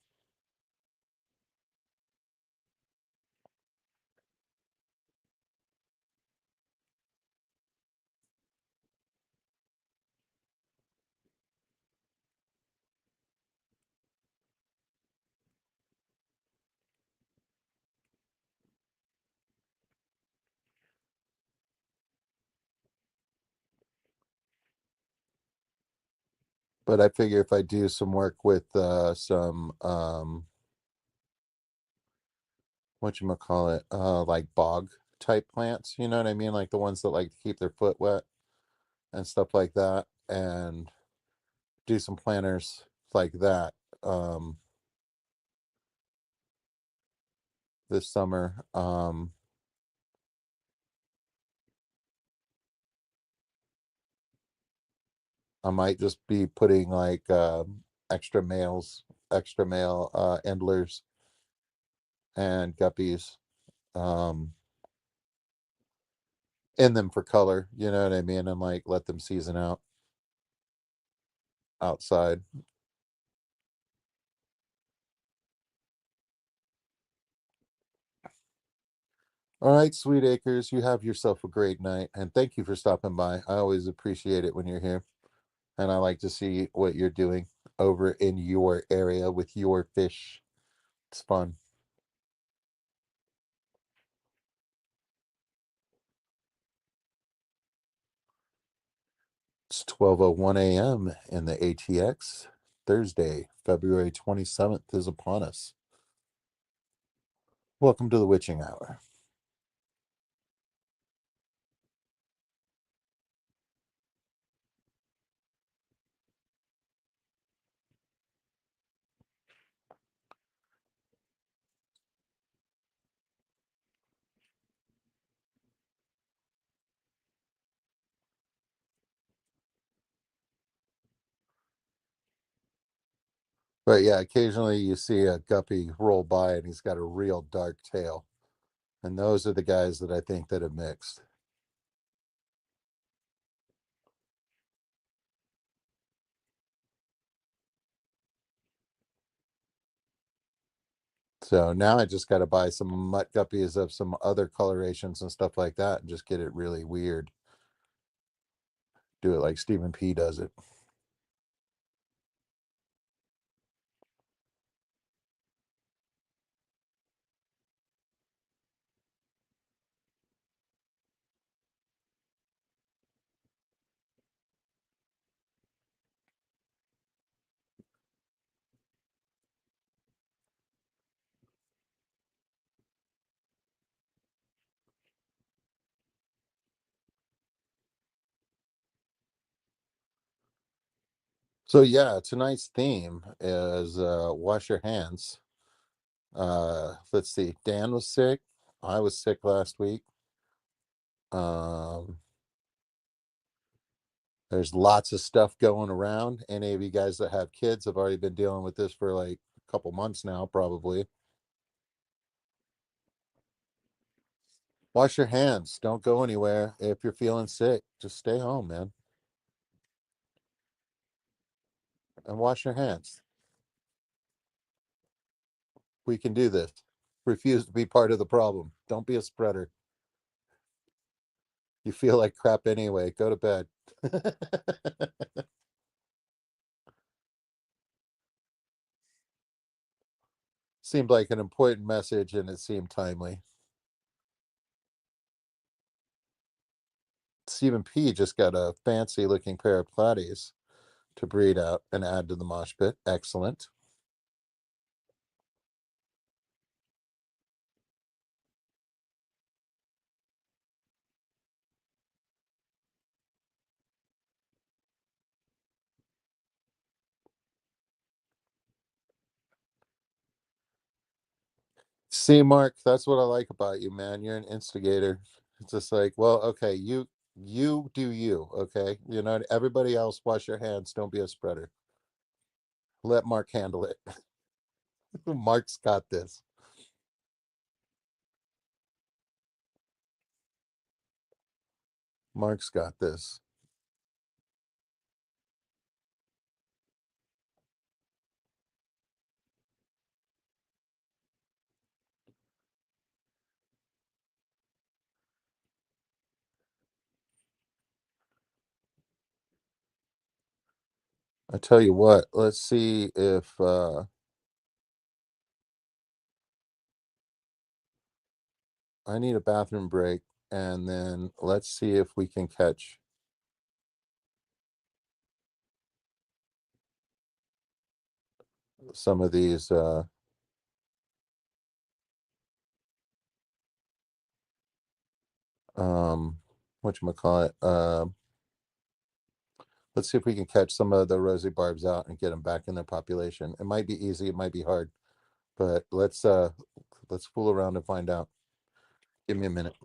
But I figure if I do some work with some what you call it, like bog type plants, you know what I mean, like the ones that like to keep their foot wet and stuff like that, and do some planters like that um this summer. I might just be putting like extra males, extra male endlers and guppies um in them for color, you know what I mean, and like let them season out outside. All right, Sweet Acres, you have yourself a great night, and thank you for stopping by. I always appreciate it when you're here, and I like to see what you're doing over in your area with your fish. It's fun. It's 12:01 a.m. in the ATX. Thursday, February 27th is upon us. Welcome to the witching hour. But yeah, occasionally you see a guppy roll by and he's got a real dark tail. And those are the guys that I think that have mixed. So now I just got to buy some mutt guppies of some other colorations and stuff like that and just get it really weird. Do it like Stephen P does it. So yeah, tonight's theme is wash your hands. Let's see. Dan was sick. I was sick last week. Um, there's lots of stuff going around. Any of you guys that have kids have already been dealing with this for like a couple months now, probably. Wash your hands. Don't go anywhere. If you're feeling sick, just stay home, man, and wash your hands. We can do this. Refuse to be part of the problem. Don't be a spreader. You feel like crap anyway. Go to bed. Seemed like an important message and it seemed timely. Stephen P just got a fancy looking pair of platies to breed out and add to the mosh pit. Excellent. See, Mark, that's what I like about you, man. You're an instigator. It's just like, well, okay, you do you, okay? You know, everybody else wash your hands. Don't be a spreader. Let Mark handle it. Mark's got this. Mark's got this. I tell you what, let's see if I need a bathroom break, and then let's see if we can catch some of these whatchamacallit, let's see if we can catch some of the rosy barbs out and get them back in their population. It might be easy, it might be hard, but let's fool around and find out. Give me a minute.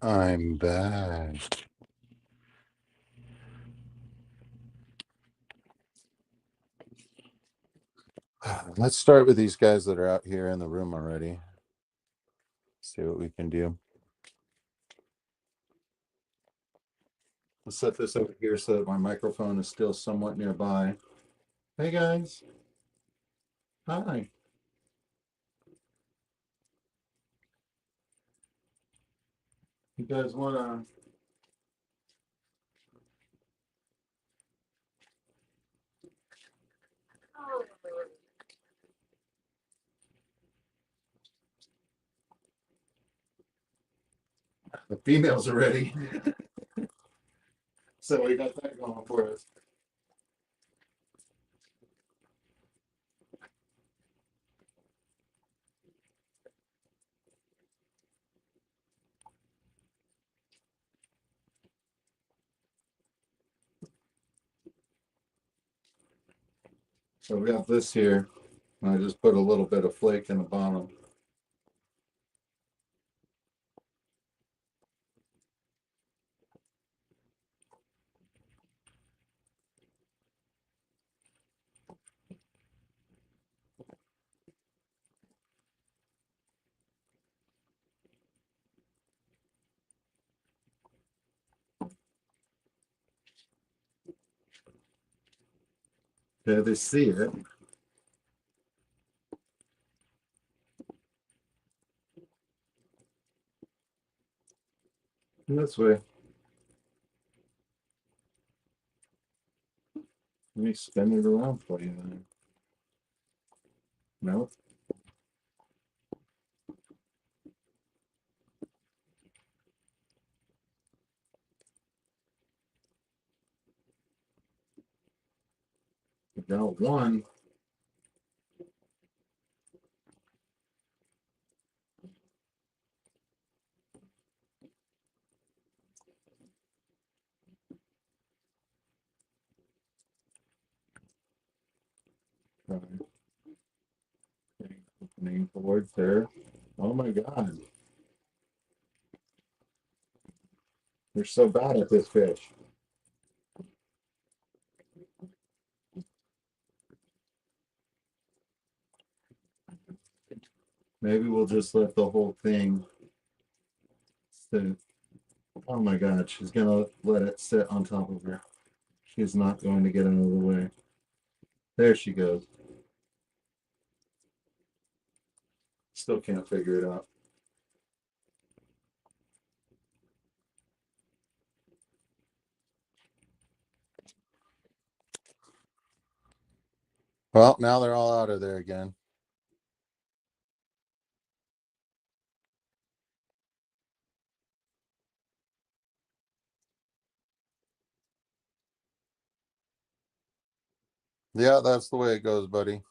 I'm back. Let's start with these guys that are out here in the room already. See what we can do. Let's set this over here so that my microphone is still somewhat nearby. Hey guys. Hi. You guys want the females are ready. So we got that going for us. So we got this here. I just put a little bit of flake in the bottom. Okay, they see it. This way. Let me spin it around for you then. No. We got one. Opening board there. Oh my God. You're so bad at this fish. Maybe we'll just let the whole thing sit. Oh my God, she's gonna let it sit on top of her. She's not going to get out of the way. There she goes. Still can't figure it out. Well, now they're all out of there again. Yeah, that's the way it goes, buddy.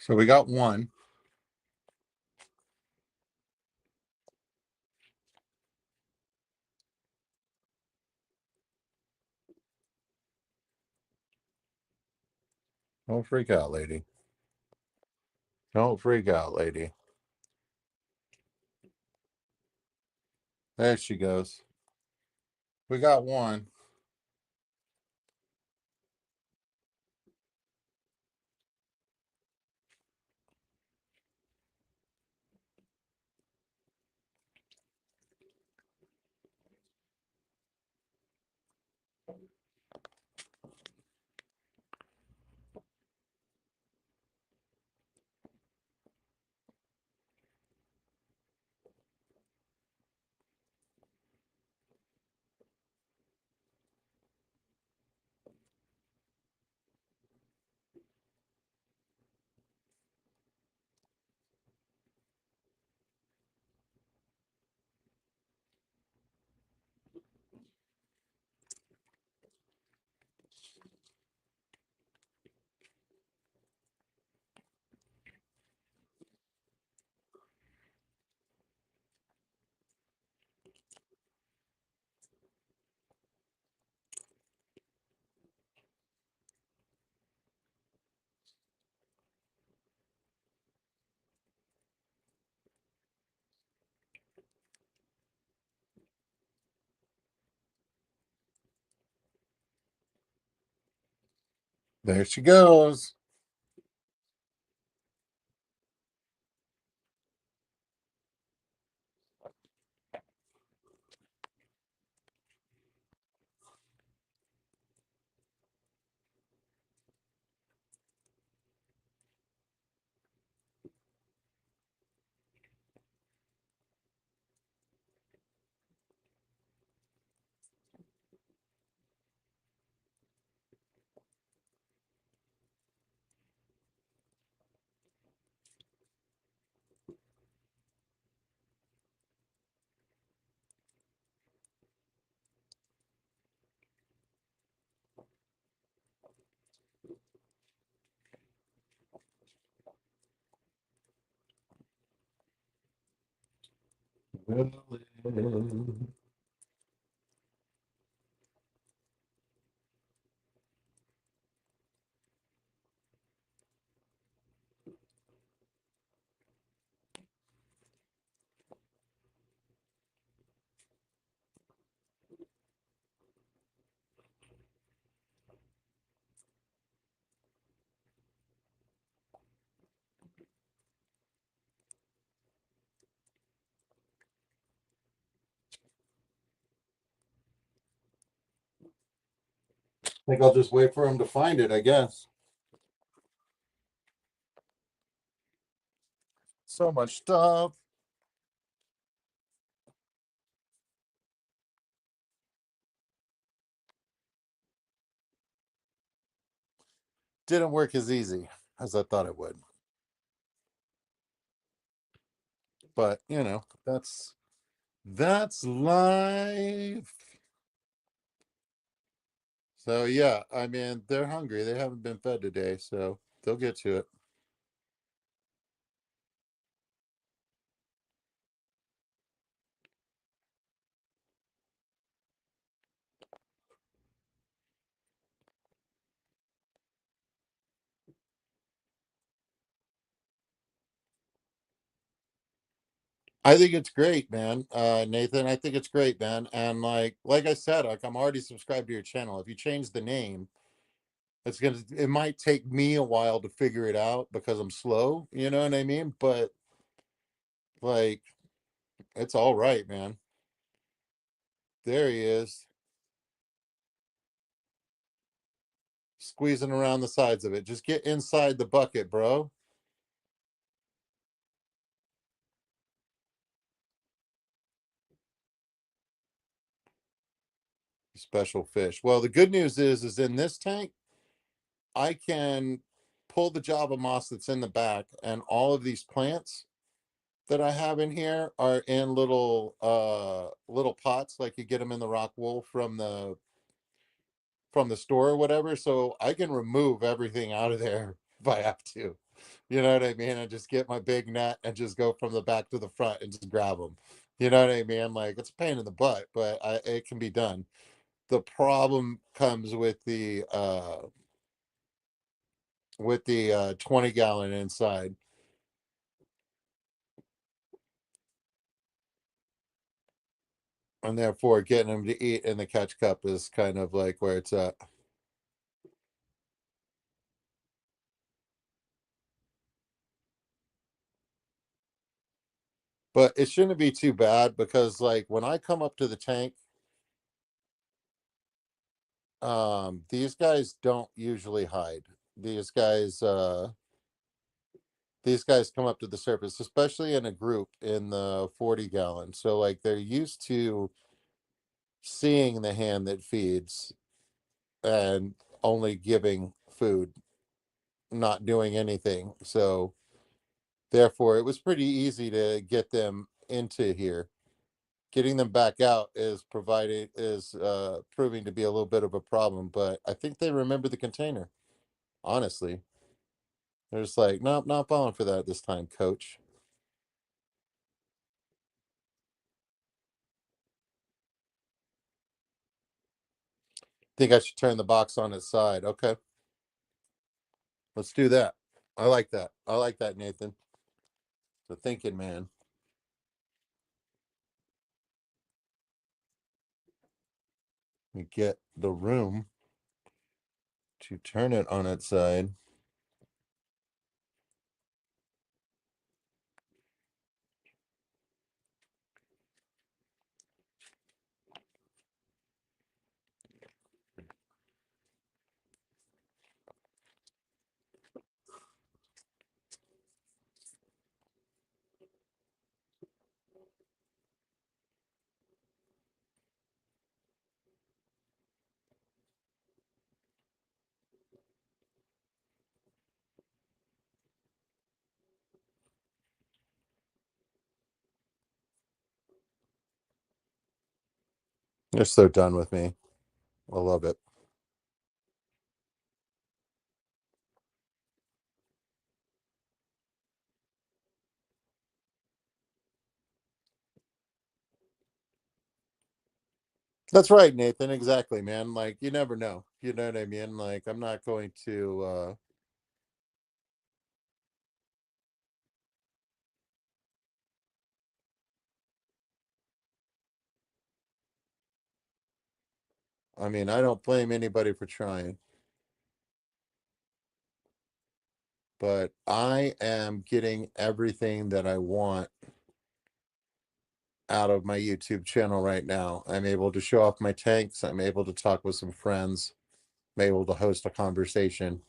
So we got one. Don't freak out, lady. Don't freak out, lady. There she goes. We got one. There she goes. I think I'll just wait for him to find it, I guess. So much stuff. Didn't work as easy as I thought it would. But, that's life. So yeah, I mean, they're hungry. They haven't been fed today, so they'll get to it. I think it's great, man. Nathan, I think it's great, man. And like I said, like I'm already subscribed to your channel. If you change the name, it might take me a while to figure it out because I'm slow, you know what I mean? But like it's all right, man. There he is, squeezing around the sides of it. Just get inside the bucket, bro. Special fish. Well, the good news is in this tank, I can pull the Java moss that's in the back, and all of these plants that I have in here are in little pots, like you get them in the rock wool from the store or whatever. So I can remove everything out of there if I have to. You know what I mean? And just get my big net and just go from the back to the front and just grab them. You know what I mean? Like it's a pain in the butt, but it can be done. The problem comes with the 20-gallon inside, and therefore getting them to eat in the catch cup is kind of like where it's at. But it shouldn't be too bad because like when I come up to the tank, these guys don't usually hide. These guys uh these guys come up to the surface, especially in a group in the 40 gallon. So like they're used to seeing the hand that feeds and only giving food, not doing anything. So therefore it was pretty easy to get them into here. Getting them back out is proving to be a little bit of a problem, but I think they remember the container. Honestly, they're just like, nope, not falling for that this time, coach. Think I should turn the box on its side. Okay, let's do that. I like that. I like that, Nathan. The thinking man. We get the room to turn it on its side. They're so done with me. I love it. That's right, Nathan. Exactly, man. Like, you never know. You know what I mean? Like, I'm not going to I mean, I don't blame anybody for trying, but I am getting everything that I want out of my YouTube channel right now. I'm able to show off my tanks. I'm able to talk with some friends. I'm able to host a conversation.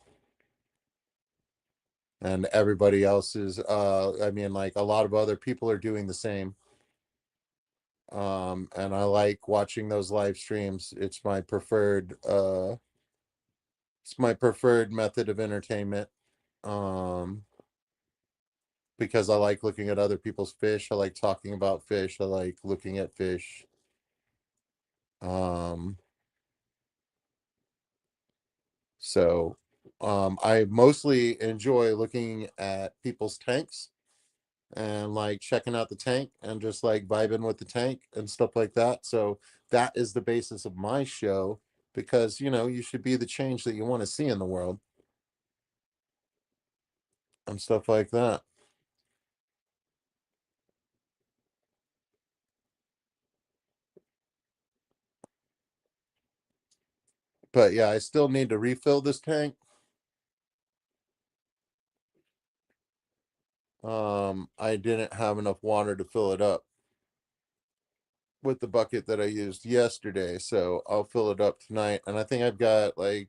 And everybody else is I mean, like, a lot of other people are doing the same. And I like watching those live streams. It's my preferred method of entertainment. Um because I like looking at other people's fish. I like talking about fish. I like looking at fish. Um so I mostly enjoy looking at people's tanks and like checking out the tank and just like vibing with the tank and stuff like that. So that is the basis of my show, because you should be the change that you want to see in the world and stuff like that. But yeah, I still need to refill this tank. I didn't have enough water to fill it up with the bucket that I used yesterday, so I'll fill it up tonight. And I think I've got like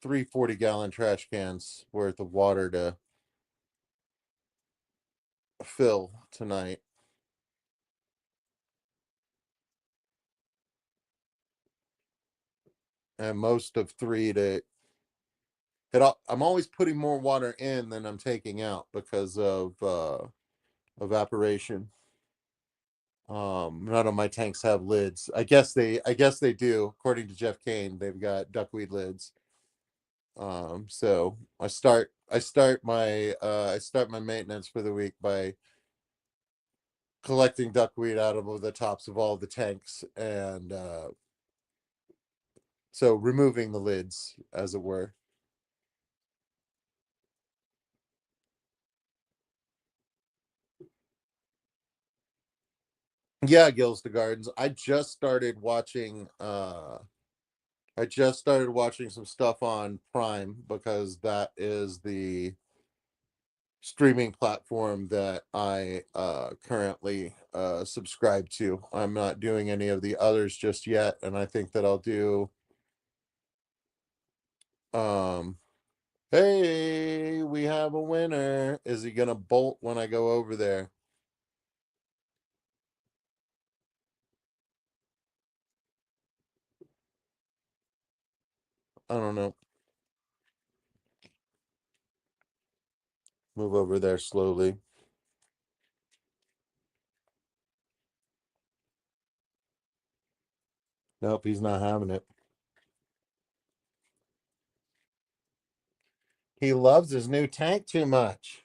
3 40-gallon trash cans worth of water to fill tonight. And most of three to I'm always putting more water in than I'm taking out because of evaporation. None of my tanks have lids. I guess they do. According to Jeff Kane, they've got duckweed lids. So I start my maintenance for the week by collecting duckweed out of the tops of all the tanks, and so removing the lids, as it were. Yeah, Gills to Gardens. I just started watching some stuff on Prime, because that is the streaming platform that I currently subscribe to. I'm not doing any of the others just yet, and I think that I'll do um hey, we have a winner. Is he gonna bolt when I go over there? I don't know. Move over there slowly. Nope, he's not having it. He loves his new tank too much.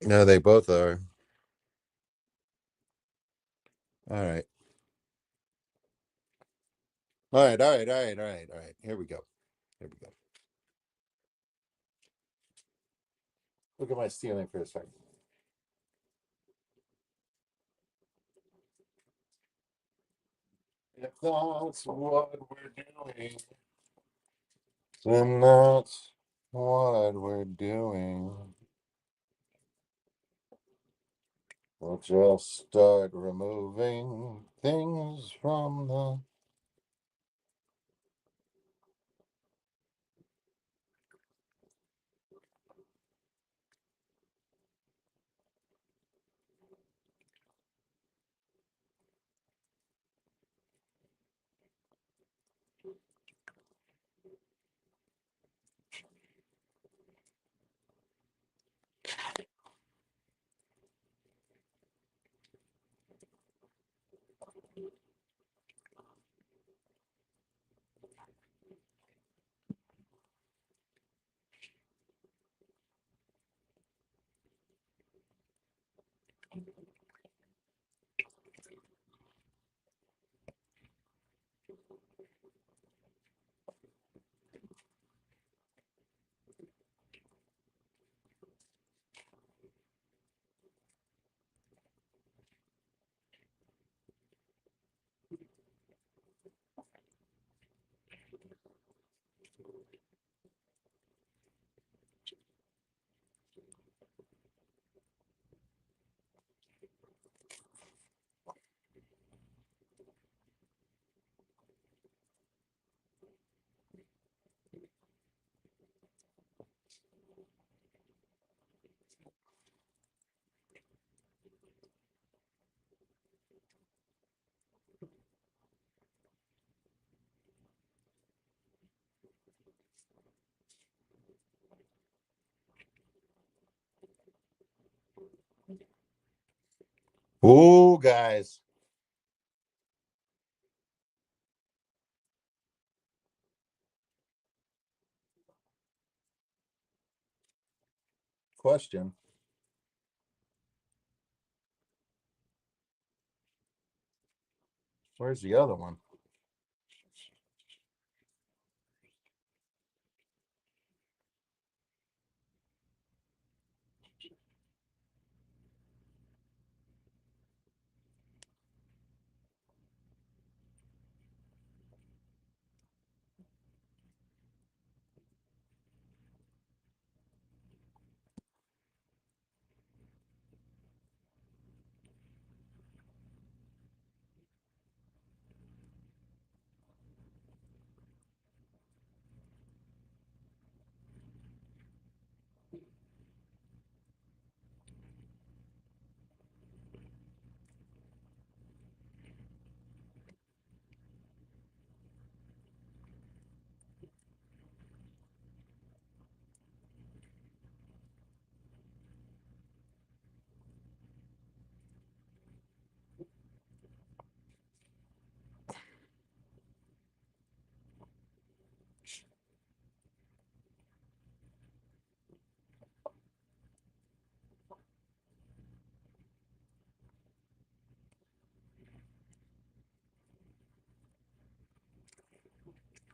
No, they both are. All right. All right. All right. All right. All right. All right. Here we go. Here we go. Look at my ceiling for a second. If that's what we're doing, then that's what we're doing. We'll just start removing things from the. Ooh, guys. Question. Where's the other one?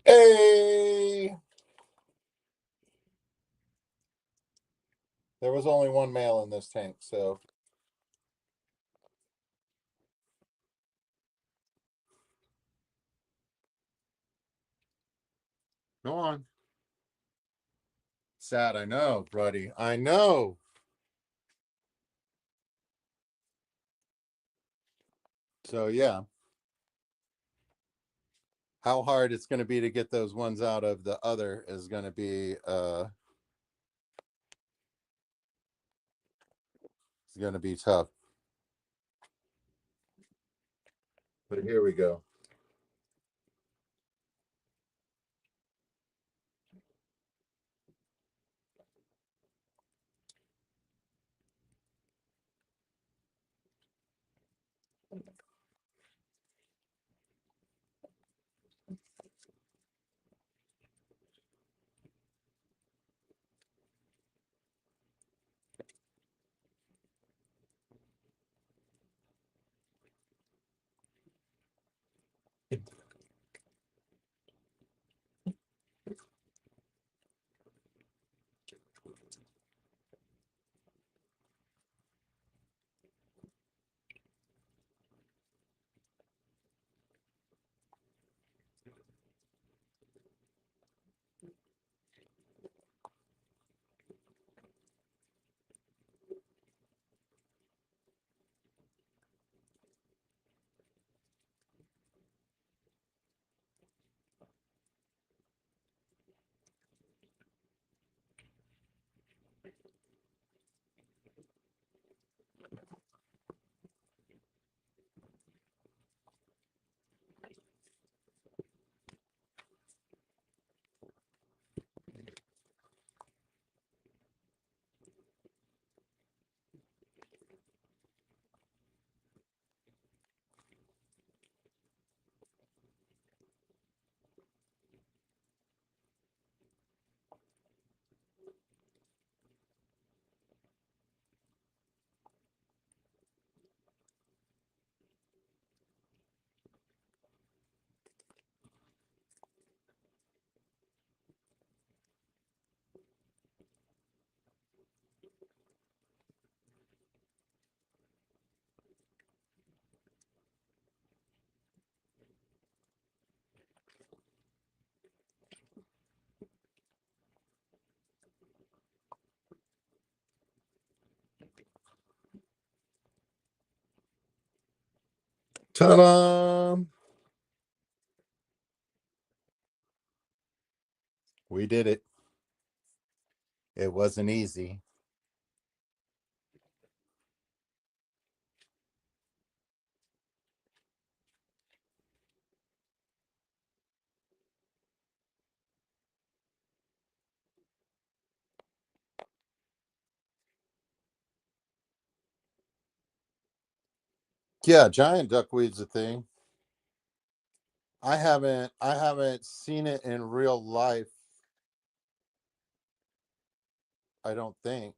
Hey! There was only one male in this tank, so go on. Sad, I know, buddy. I know. So yeah, how hard it's going to be to get those ones out of the other is going to be it's going to be tough. But here we go. Ta-da! We did it. It wasn't easy. Yeah, giant duckweed's a thing. I haven't seen it in real life, I don't think.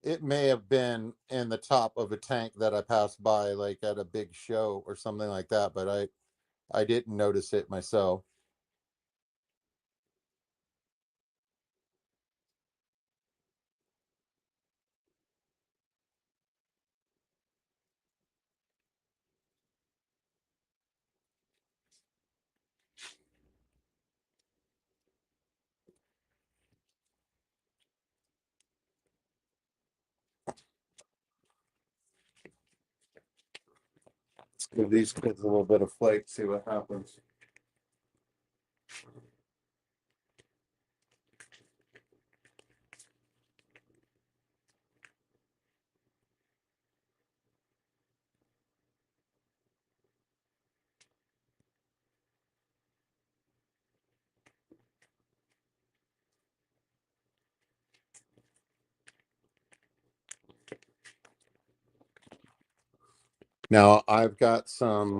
It may have been in the top of a tank that I passed by, like at a big show or something like that, but I didn't notice it myself. Let's give these kids a little bit of flake, see what happens. Now I've got some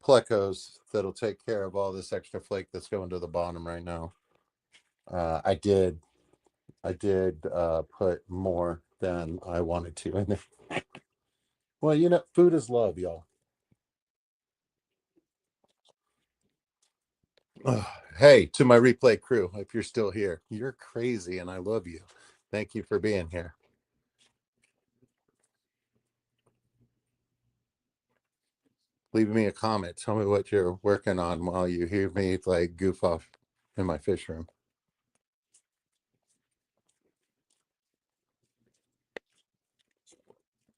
plecos that'll take care of all this extra flake that's going to the bottom right now. I did put more than I wanted to in there. Well, food is love, y'all. Hey, to my replay crew, if you're still here, you're crazy and I love you. Thank you for being here. Leave me a comment. Tell me what you're working on while you hear me like goof off in my fish room.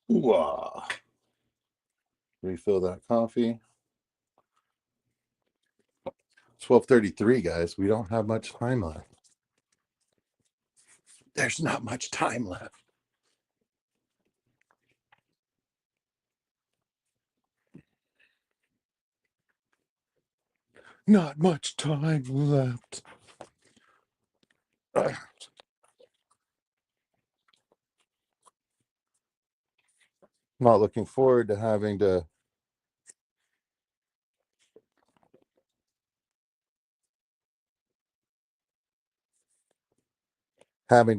Wow. Refill that coffee. 12:33, guys. We don't have much time left. There's not much time left. Not much time left. Not looking forward to having to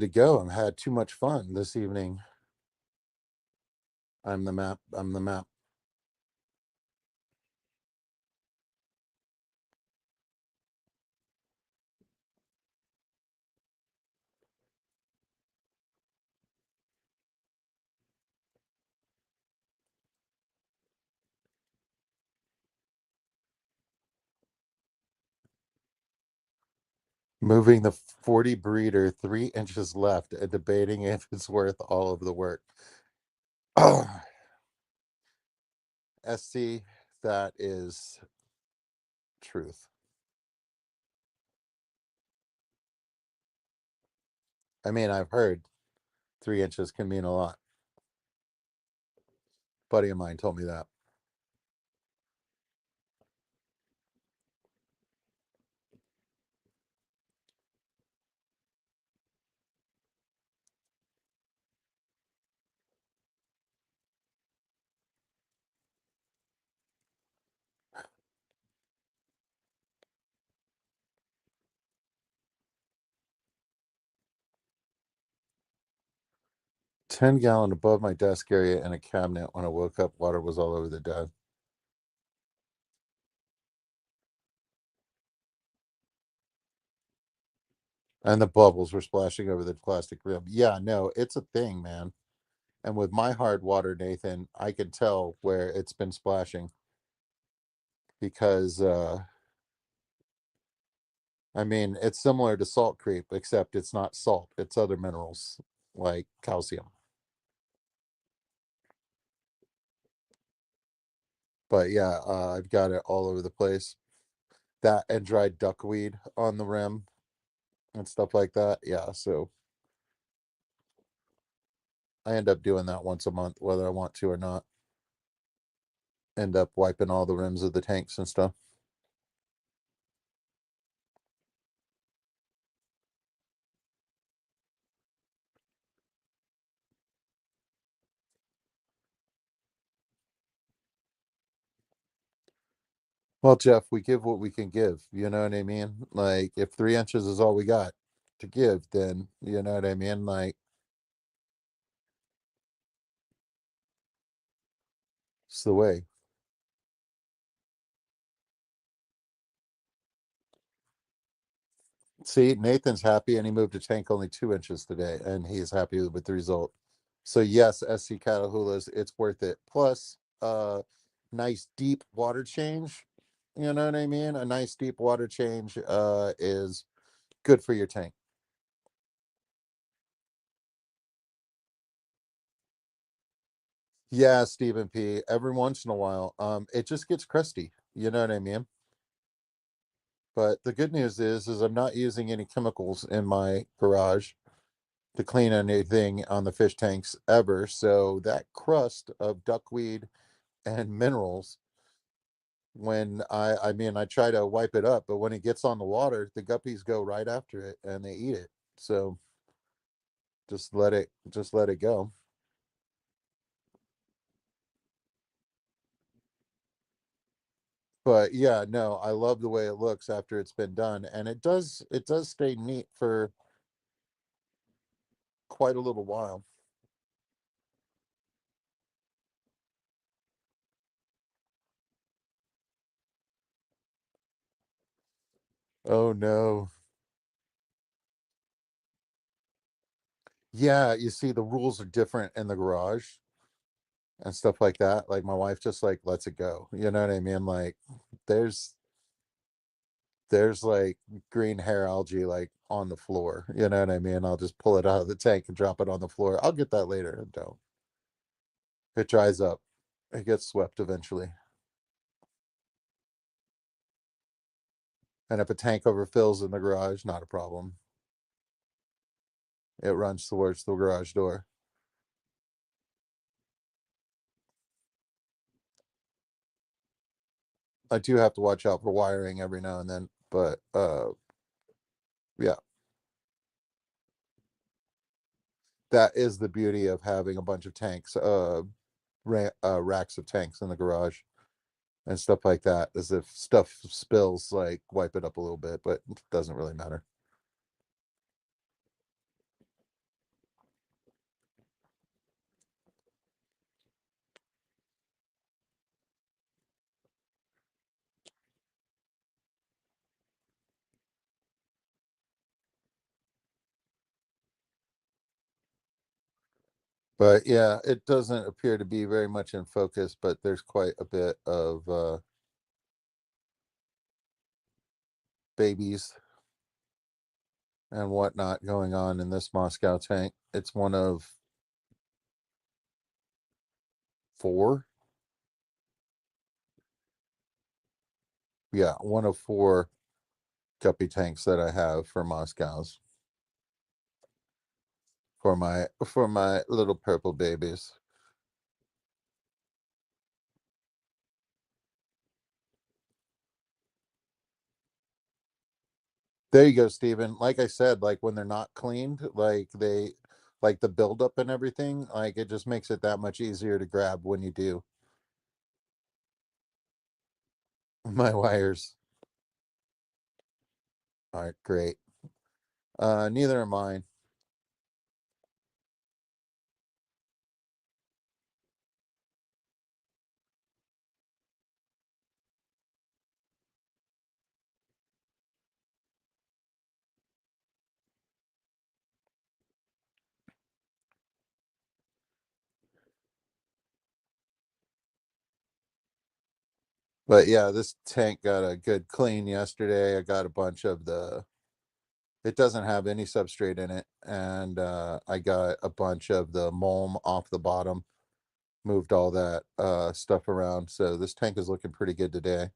go. I've had too much fun this evening. I'm the map. I'm the map. Moving the 40 breeder 3 inches left and debating if it's worth all of the work. SC, that is truth. I mean, I've heard 3 inches can mean a lot. Buddy of mine told me that. 10-gallon above my desk area in a cabinet. When I woke up, water was all over the desk. And the bubbles were splashing over the plastic rim. Yeah, no, it's a thing, man. And with my hard water, Nathan, I can tell where it's been splashing because I mean, it's similar to salt creep, except it's not salt, it's other minerals like calcium. But yeah, I've got it all over the place. That and dried duckweed on the rim and stuff like that. Yeah, so I end up doing that once a month, whether I want to or not. End up wiping all the rims of the tanks and stuff. Well, Jeff, we give what we can give. You know what I mean? Like, if 3 inches is all we got to give, then you know what I mean? Like, it's the way. See, Nathan's happy and he moved a tank only 2 inches today and he's happy with the result. So yes, SC Catahoula's, it's worth it. Plus, nice deep water change. You know what I mean? A nice deep water change is good for your tank. Yeah, Stephen P. Every once in a while, it just gets crusty. You know what I mean? But the good news is I'm not using any chemicals in my garage to clean anything on the fish tanks ever. So that crust of duckweed and minerals, when I mean I try to wipe it up, but when it gets on the water, the guppies go right after it and they eat it. So just let it go. But yeah, no, I love the way it looks after it's been done. And it does stay neat for quite a little while. Oh no. Yeah, you see the rules are different in the garage and stuff like that. Like my wife just like lets it go. You know what I mean? Like there's there's like green hair algae like on the floor. You know what I mean? I'll just pull it out of the tank and drop it on the floor. I'll get that later. Don't. It dries up. It gets swept eventually. And if a tank overfills in the garage, not a problem. It runs towards the garage door. I do have to watch out for wiring every now and then, but yeah, that is the beauty of having a bunch of tanks. racks of tanks in the garage and stuff like that. As if stuff spills, like wipe it up a little bit, but it doesn't really matter. But yeah, it doesn't appear to be very much in focus, but there's quite a bit of babies and whatnot going on in this Moscow tank. It's one of four. Yeah, one of four guppy tanks that I have for Moscows for my little purple babies. There you go, Steven. Like I said, like when they're not cleaned, like the buildup and everything, like it just makes it that much easier to grab when you do. My wires aren't great. Neither are mine. But yeah, this tank got a good clean yesterday. I got a bunch of the it doesn't have any substrate in it, and I got a bunch of the mulm off the bottom, moved all that stuff around. So this tank is looking pretty good today.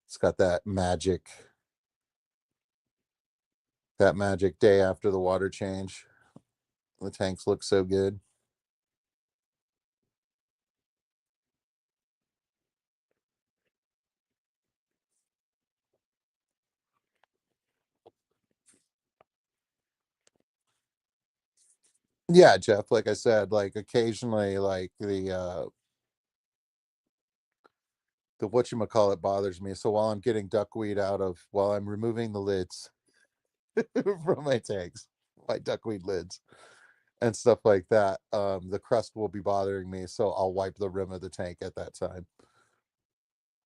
It's got that magic day after the water change. The tanks look so good. Yeah, Jeff, like I said, like occasionally like the whatchamacallit bothers me. So while I'm removing the lids from my tanks, my duckweed lids and stuff like that, the crust will be bothering me. So I'll wipe the rim of the tank at that time.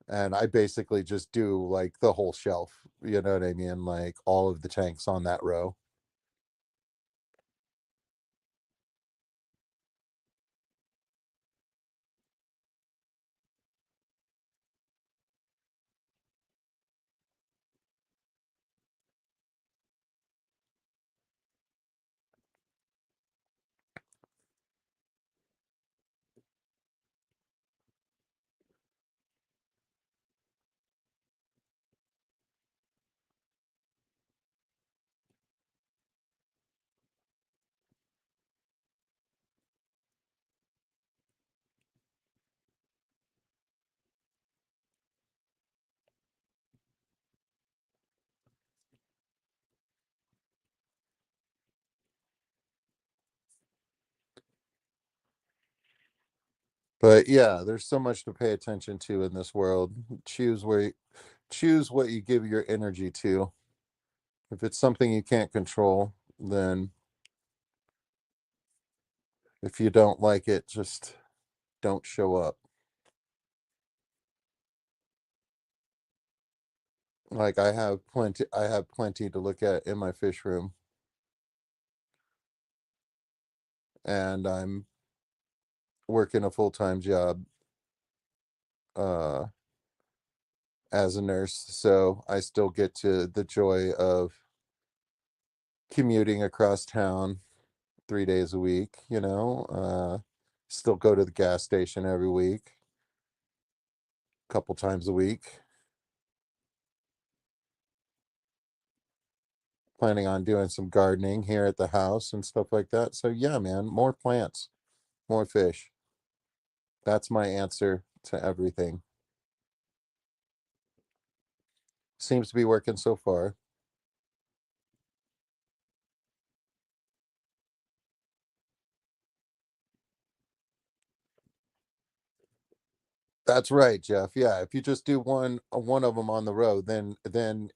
And I basically just do like the whole shelf. You know what I mean? Like all of the tanks on that row. But yeah, there's so much to pay attention to in this world. Choose what you give your energy to. If it's something you can't control, then if you don't like it, just don't show up. Like I have plenty to look at in my fish room, and I'm working a full-time job uh as a nurse, so I still get to the joy of commuting across town 3 days a week, still go to the gas station every week, a couple times a week. Planning on doing some gardening here at the house and stuff like that. So yeah, man, more plants, more fish. That's my answer to everything. Seems to be working so far. That's right, Jeff. Yeah, if you just do one of them on the road, then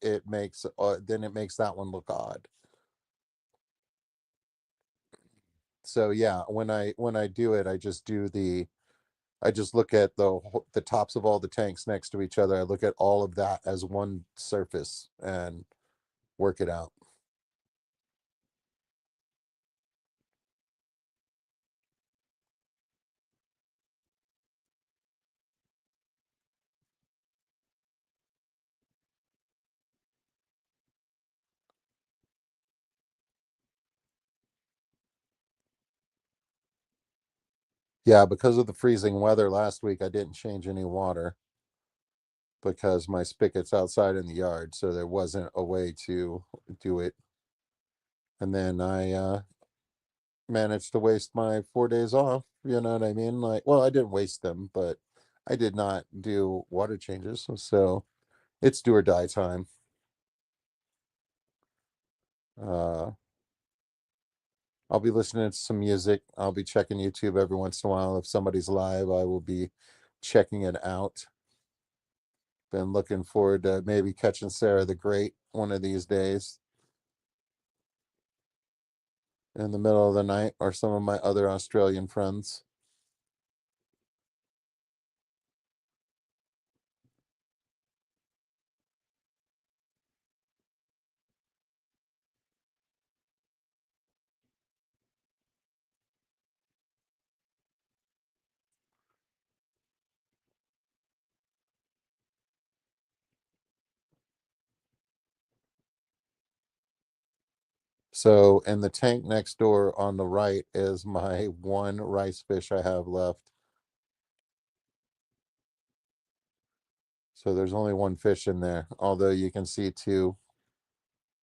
it makes that one look odd. So yeah, when I do it, I just look at the tops of all the tanks next to each other. I look at all of that as one surface and work it out. Yeah, because of the freezing weather last week, I didn't change any water because my spigot's outside in the yard, so there wasn't a way to do it. And then I managed to waste my 4 days off. You know what I mean? Like, well, I didn't waste them, but I did not do water changes. So it's do or die time. Uh, I'll be listening to some music. I'll be checking YouTube every once in a while. If somebody's live, I will be checking it out. Been looking forward to maybe catching Sarah the Great one of these days in the middle of the night, or some of my other Australian friends. So, in the tank next door on the right is my one rice fish I have left. So there's only one fish in there, although you can see two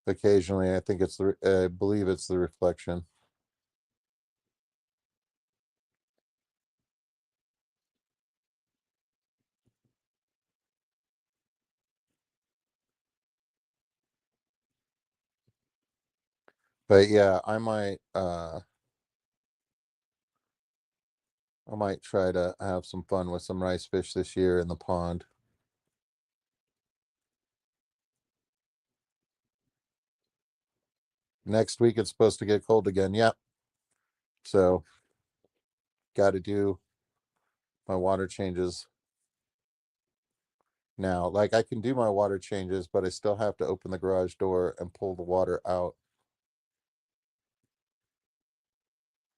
occasionally. I think I believe it's the reflection. But yeah, I might try to have some fun with some rice fish this year in the pond. Next week it's supposed to get cold again. Yep. So got to do my water changes now. Like I can do my water changes, but I still have to open the garage door and pull the water out.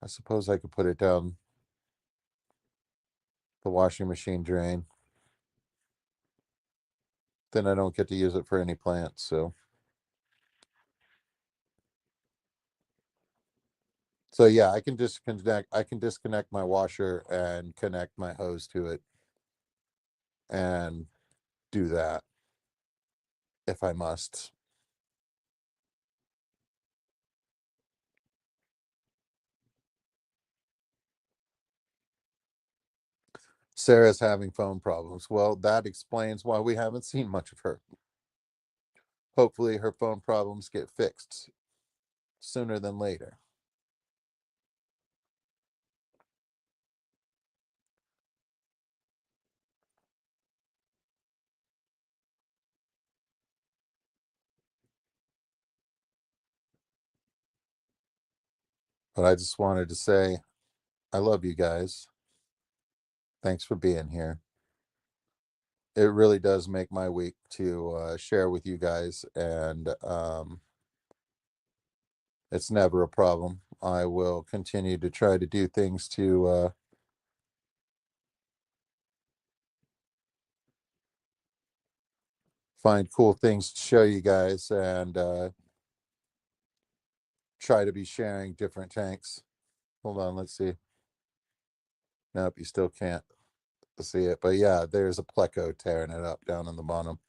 I suppose I could put it down the washing machine drain. Then I don't get to use it for any plants. So yeah, I can disconnect my washer and connect my hose to it and do that if I must. Sarah's having phone problems. Well, that explains why we haven't seen much of her. Hopefully her phone problems get fixed sooner than later. But I just wanted to say I love you guys. Thanks for being here. It really does make my week to share with you guys, and it's never a problem. I will continue to try to do things to find cool things to show you guys and try to be sharing different tanks. Hold on, let's see. Nope, you still can't see it. But yeah, there's a pleco tearing it up down in the bottom.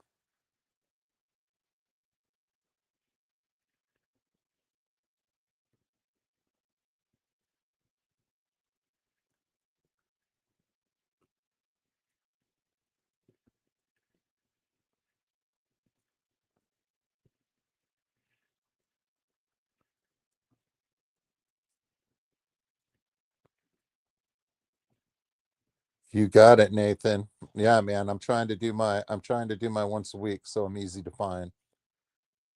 You got it, Nathan. Yeah, man. I'm trying to do my once a week, so I'm easy to find.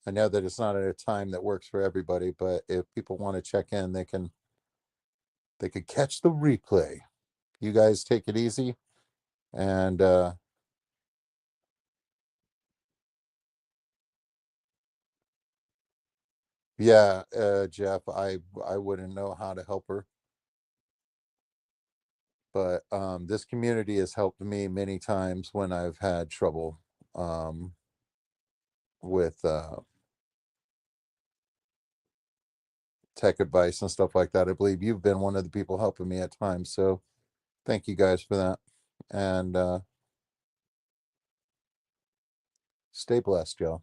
I know that it's not at a time that works for everybody, but if people want to check in, they could catch the replay. You guys take it easy, and yeah, Jeff, I wouldn't know how to help her, but this community has helped me many times when I've had trouble um, with tech advice and stuff like that. I believe you've been one of the people helping me at times, so thank you guys for that, and stay blessed, y'all.